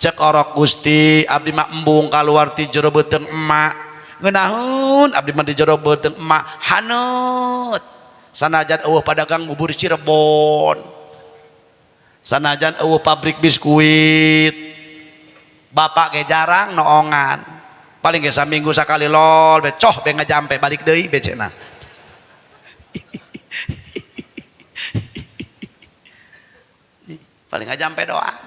cek orok Gusti abdi mah embung kaluar ti jero beuteung emak ngeunaheun abdi mah di jero beuteung emak haneut sanajan eueuh padagang bubur Cirebon sanajan eueuh pabrik biskuit bapak ge jarang noongan paling ge saminggu sakali lol be coh be ngajampe balik deui becena paling ngajampe doang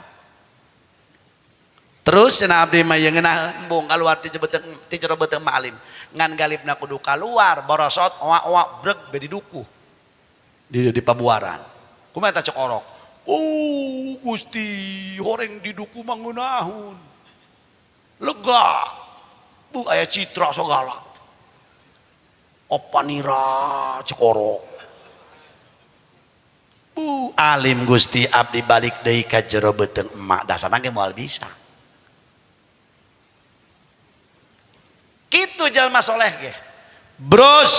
terus cenah abdi mah yeung ngeunaheun embung kaluar ti jero beuteung maalim ngan galibna kudu kaluar borosot oa-oa breg be di dukuh di pabuaran kumaha eta cek orok Gusti horeng di dukuh mah ngeunaheun lega bu aya citra segala opanira cek orok bu alim Gusti abdi balik deui ka jero beuteung emak dasarna ge moal bisa kitu jalma soleh ge bros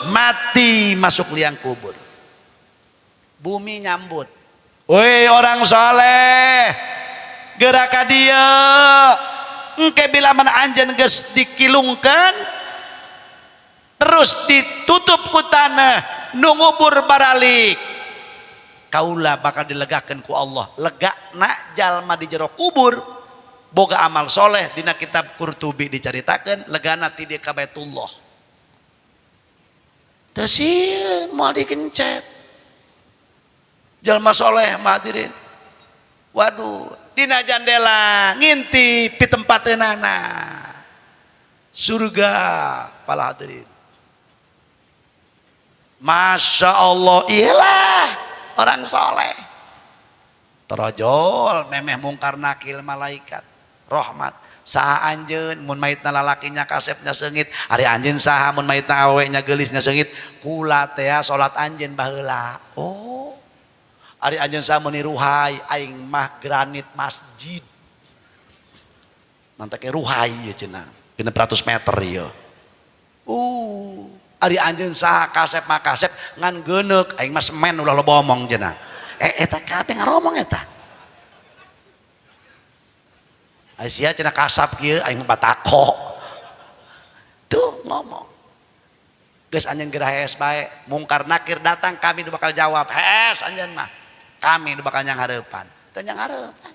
mati masuk liang kubur bumi nyambut woi orang soleh gerak ka dieu engke bila mana anjeun geus dikilungkeun terus ditutup ku tanah nu ngubur baralik kaula bakal dilegakeun ku Allah legana jalma di jero kubur boga amal soleh dina kitab Qurtubi dicaritakeun legana ti dieu ka Baitullah teu sieun moal dikencet jalma soleh mah hadirin waduh dina jandela ngintip pi tempateunana surga pala hadirin Masya Allah iyalah orang soleh terojol memeh mungkar nakil malaikat rahmat saha anjeun mun maitna lalakinya kasepnya seungit ari anjeun saha mun maitna awenya geulisnya seungit kula teh salat anjeun baheula oh ari anjeun saha mun ruhai aing mah granit masjid mantake ruhai ieu cenah 600 meter ieu ari anjeun saha kasep mah kasep ngan geuneuk aing mah semen ulah loba omong cenah eta kabeh ngaromong eta Asia cenah kasap kieu aing batako tuh ngomong geus anjeun gerah hees bae mungkar nakir datang kami nu bakal jawab hees anjeun mah kami nu bakal nyang hareupan teu nyang hareupan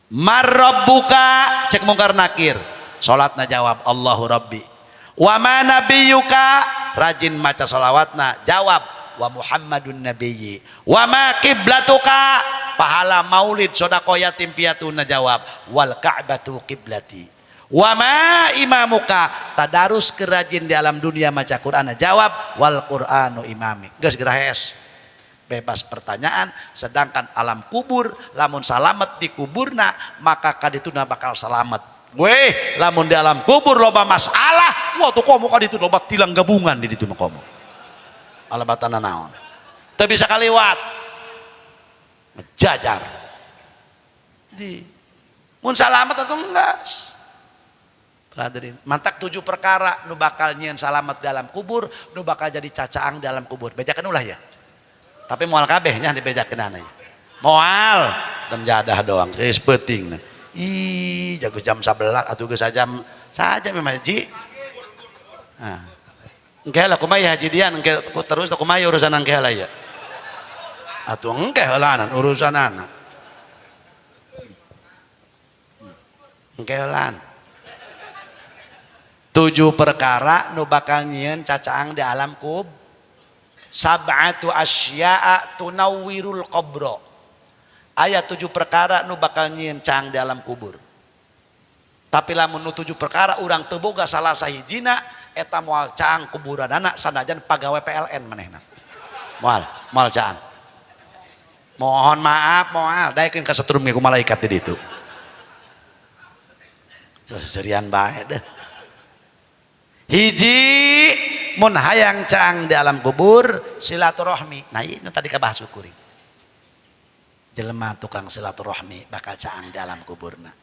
marrabbuka cek mungkar nakir salatna jawab Allahu rabbi wa ma nabiyyuka rajin maca shalawatna jawab wa Muhammadun nabiyyi wa ma qiblatuka pahala maulid sedekah yatim piatuna jawab wal ka'batu qiblati wa ma imamuka tadarus kerajin di alam dunia maca Quran jawab wal Qur'anu imami geus gerahes bebas pertanyaan sedangkan alam kubur lamun salamet di kuburna maka kadituna bakal salamet weh lamun di alam kubur loba masalah wah tuh komo kaditu loba tilang gabungan di ditu komo alabatana naon teu bisa kaliwat ngejajar di mun salamet atau enggak hadirin mantak 7 perkara nu bakal nyieun salamet dalam kubur nu bakal jadi cacaang dalam kubur bejakeun ulah ya tapi moal kabeh nya dibejakeunana ya moal dem jadah doang geus peuting ih jago jam 11 atuh geus jam saja memang ji nah engke lah kumaha haji dian engke terus kumaha urusan engke lah ya atuh engke heulanan urusanana engke heulan 7 perkara nu bakal nyieun cacaang di alam kub sab'atu asya'a tunawwirul qabra aya 7 perkara nu bakal nyieun caang di alam kubur tapi lamun nu 7 perkara urang teu boga salah sahijina eta moal caang kuburanana sanajan pagawe PLN manehna moal caang mohon maaf moal daekeun ka setrum ku malaikat di ditu serian bae deh hiji mun hayang caang di alam kubur silaturahmi nah ini tadi kabahas syukuri jelema tukang silaturahmi bakal caang di alam kuburna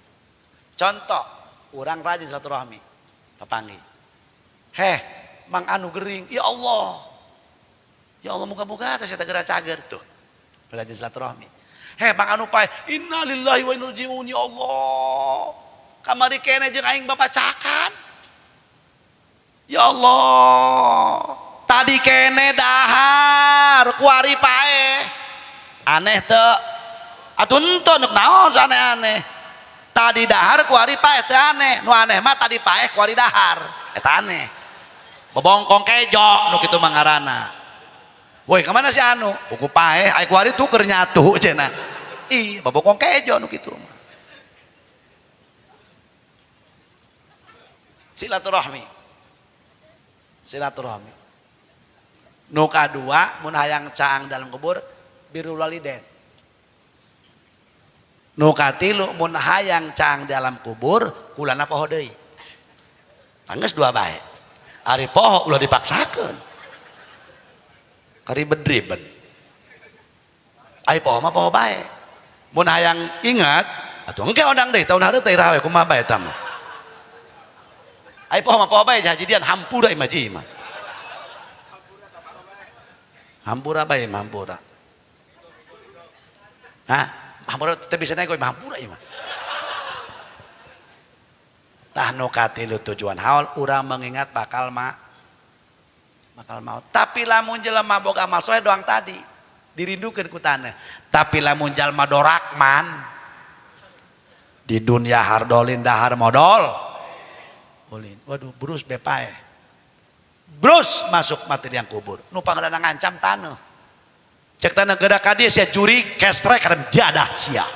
contoh urang rajin silaturahmi papanggih heh mang anu gering ya Allah muga-muga teh eta geura cager tuh rajin silaturahmi Mang anu pae innalillahi wa inna ilaihi raji'un ya Allah kamari kene jeung aing babacakan ya Allah tadi kene dahar kuari pae aneh teu atuh henteu nuk naon aneh-aneh tadi dahar kuari pae teu aneh nu aneh mah tadi pae kuari dahar eta aneh bobongkong kejo nu kitu mah ngaranna woi kemana si anu buku pae ai kuari tuker nyatu cenah ih bobongkong kejo nu kitu mah silaturahmi nu kadua mun hayang caang dalam kubur birrul walidain nu katilu mun hayang caang dalam kubur kulana poho deui tanggeus dua bae ari poho ulah dipaksakeun kari bedriben ai poho mah poho bae mun hayang ingat atuh engke ondang deui taun hareup teh iraha we kumaha bae eta mah ai poho mah poho bae jadian hampura imah ji mah hampura bae hampura hah hampura teh bisa naik hampura ieu mah tah nu katilu tujuan haul urang mengingat bakal maut tapi lamun jelema boga amal soleh doang tadi dirindukeun ku taneuh tapi lamun jalma dorakman di dunia hardolin dahar modal ulin waduh brus bepae brus masuk mati liang kubur nu pangadana ngancam taneuh cek taneuh geura ka dieu sia jurig kestrek karem jadah sia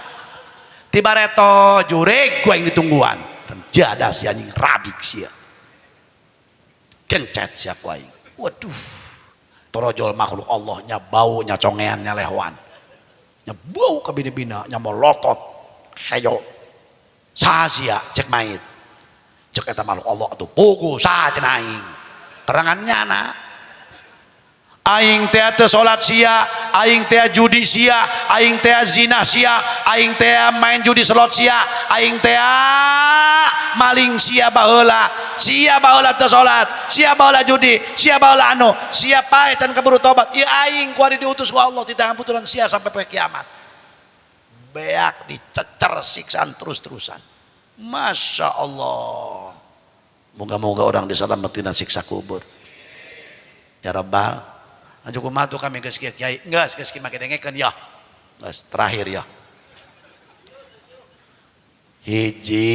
tibareto jurig gua yang ditungguan karem jadah sia anjing rabik sia kencet sia ku aing waduh torojol makhluk Allah nya bau nya congean nya lehwan nya bau ka bina-bina nya molotot heyo saha sia cek mait cek eta makhluk Allah atuh pugu saha cenah aing terangannya anak aing teh teu salat sia aing teh judi sia aing teh zina sia aing teh main judi slot sia aing teh maling sia baheula teu salat sia baheula judi sia baheula anu sia pae can kaburu tobat ieu aing kuari diutus ku Allah ti hamputuran sia sampai poe kiamat beak dicecer siksaan terus-terusan masya Allah moga-moga orang disalametina siksa kubur ya Rabbal aju kumaha tuh kami geus kieu kiai geus kieu make dengekeun ya geus terakhir ya hiji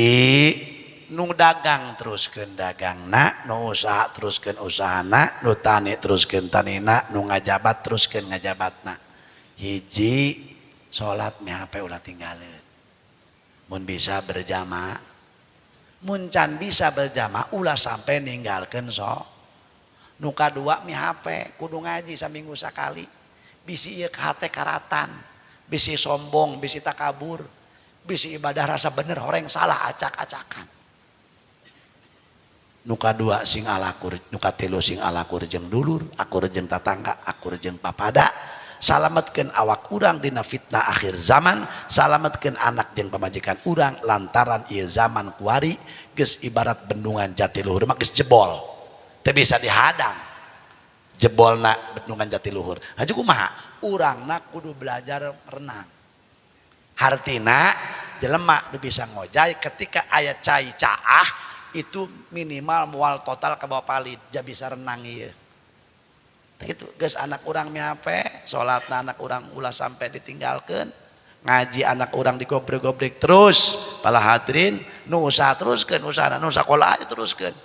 nu dagang teruskeun dagangna nu usaha teruskeun usahana nu tani teruskeun tanina nu ngajabat teruskeun ngajabatna hiji salat mah hape ulah tinggalin mun bisa berjamaah mun can bisa berjamaah ulah sampai ninggalkeun nu kadua mi HP kudu ngaji saminggu sakali bisi ieu hate karatan bisi sombong bisi takabur bisi ibadah rasa bener horeng salah acak-acakan nu kadua sing alakur nu katilu sing alakur jeung dulur akur jeung tatangga akur jeung papada salametkeun awak urang dina fitnah akhir zaman salametkeun anak jeung pamajikan urang lantaran ieu zaman kuari geus ibarat bendungan Jatiluhur mah geus jebol teu bisa dihadang jebolna bendungan Jatiluhur haji kumaha urangna kudu belajar renang hartina jelema nu bisa ngojay ketika aya cai caah itu minimal mual total ke bawah palit ja bisa renang ieu gitu geus anak urang mihape salatna anak urang ulah sampai ditinggalkeun ngaji anak urang digobrek-gobrek terus pala hadirin nu usaha teruskeun usahana nu sakola aja teruskeun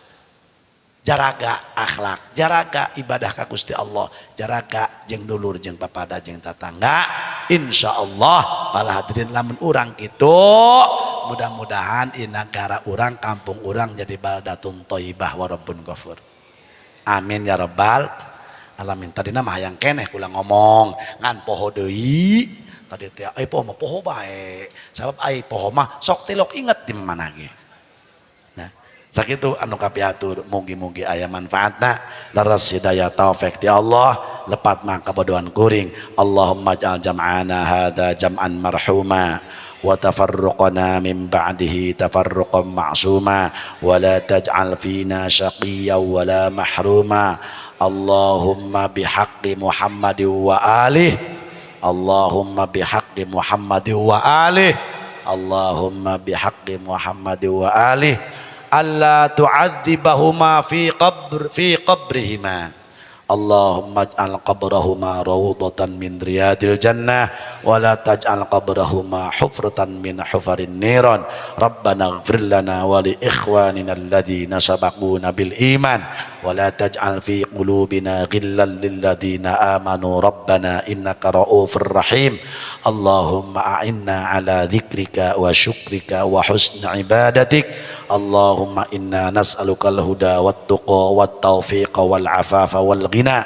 jaraga akhlak jaraga ibadah ka Gusti Allah jaraga jeung dulur jeung papada jeung tatangga insyaallah pala hadirin lamun urang kitu mudah-mudahan di negara urang kampung urang jadi baldatun thayyibah wa rabbun ghafur amin ya rabbal alamin tadina mah hayang keneh kula ngomong ngan poho deui tadi teh ai poho mah poho bae sabab ai poho mah sok tilok inget di mana ge nah sakitu anu kapiatur mugi-mugi aya manfaatna laras hidayah taufik ti Allah lepat mah kabodohan kuring Allahumma ja'al jam'ana hadza jam'an marhuma wa tafarruqana min ba'dihi tafarruqan ma'suma wa la taj'al fina shaqiyyan wa la mahruma Allahumma bihaqqi Muhammadin wa alihi Allahumma bihaqqi Muhammad wa alih, Allahumma bihaqqi Muhammad wa alih, alla tu'adzibahuma fi qabrihima, Allahumma ij'al qabrahuma rawdatan min riyadil jannah wa la taj'al qabrahuma hufratan min hufarin niran. Rabbana ighfir lana wa li ikhwanina alladhina sabaquna bil iman wa la taj'al fi qulubina ghillan lil ladzina amanu rabbana innaka ra'ufur rahim. Allahumma a'inna ala dzikrika wa syukrika wa husni ibadatik. Allahumma inna nas'aluka al-huda wat-tuqa wat-taufiqa wal-afafa wal-ghina.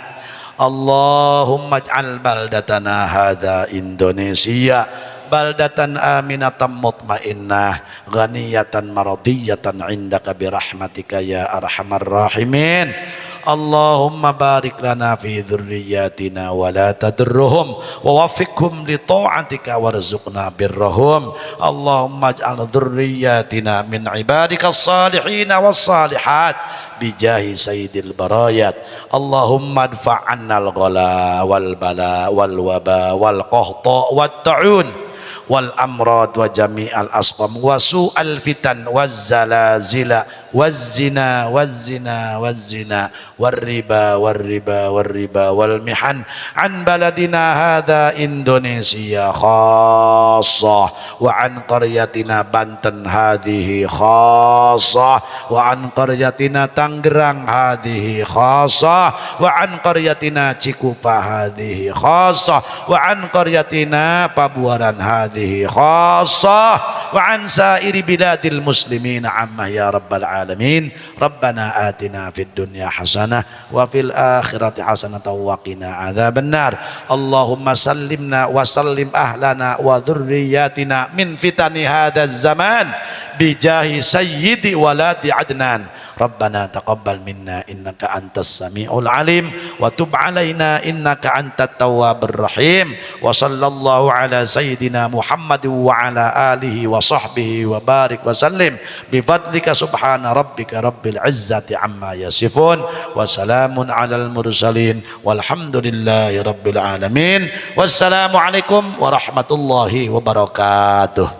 Allahumma ij'al baldatana hadza Indonesia baldatan aminatan mutmainnah ghaniyatan maradiyatan indaka birahmatika ya arhamar rahimin. Allahumma barik lana fi dzurriyyatina wa la tadurruhum wa waffiqhum li ta'atika warzuqna birrahum. Allahumma ij'al dzurriyyatina min ibadikas salihin was salihat bijahi sayyidil barayat. Allahumma adfa' 'annal ghala wal bala wal waba wal qahta wat ta'un wal amrad wa jami'al asqam wa su'al fitan waz zalazila waz zina war riba wal mihan an baladina hadza Indonesia khassah wa an qaryatina Banten hadhihi khassah wa an qaryatina Tangerang hadhihi khassah wa an qaryatina Cikupa hadhihi khassah wa an qaryatina Pabuaran hadhihi khassah wa an sairi biladil muslimin amma ya rabbal alamin. Rabbana atina fid dunya hasanah wa fil akhirati hasanah wa qina adzabannar. Allahumma sallimna wa sallim ahlana wa dhurriyyatina min fitani hadzal zaman bijahi sayyidi waladi adnan. Rabbana taqabbal minna innaka antas samiul alim wa tub alaina innaka antat tawwabur rahim. Wa sallallahu ala sayyidina Muhammad wa ala alihi wa sahbihi wa barik wa sallim bi fadlika subhana rabbika rabbil izzati amma yasifun wa salamun alal mursalin walhamdulillahi rabbil alamin. Wassalamu alaikum warahmatullahi wabarakatuh.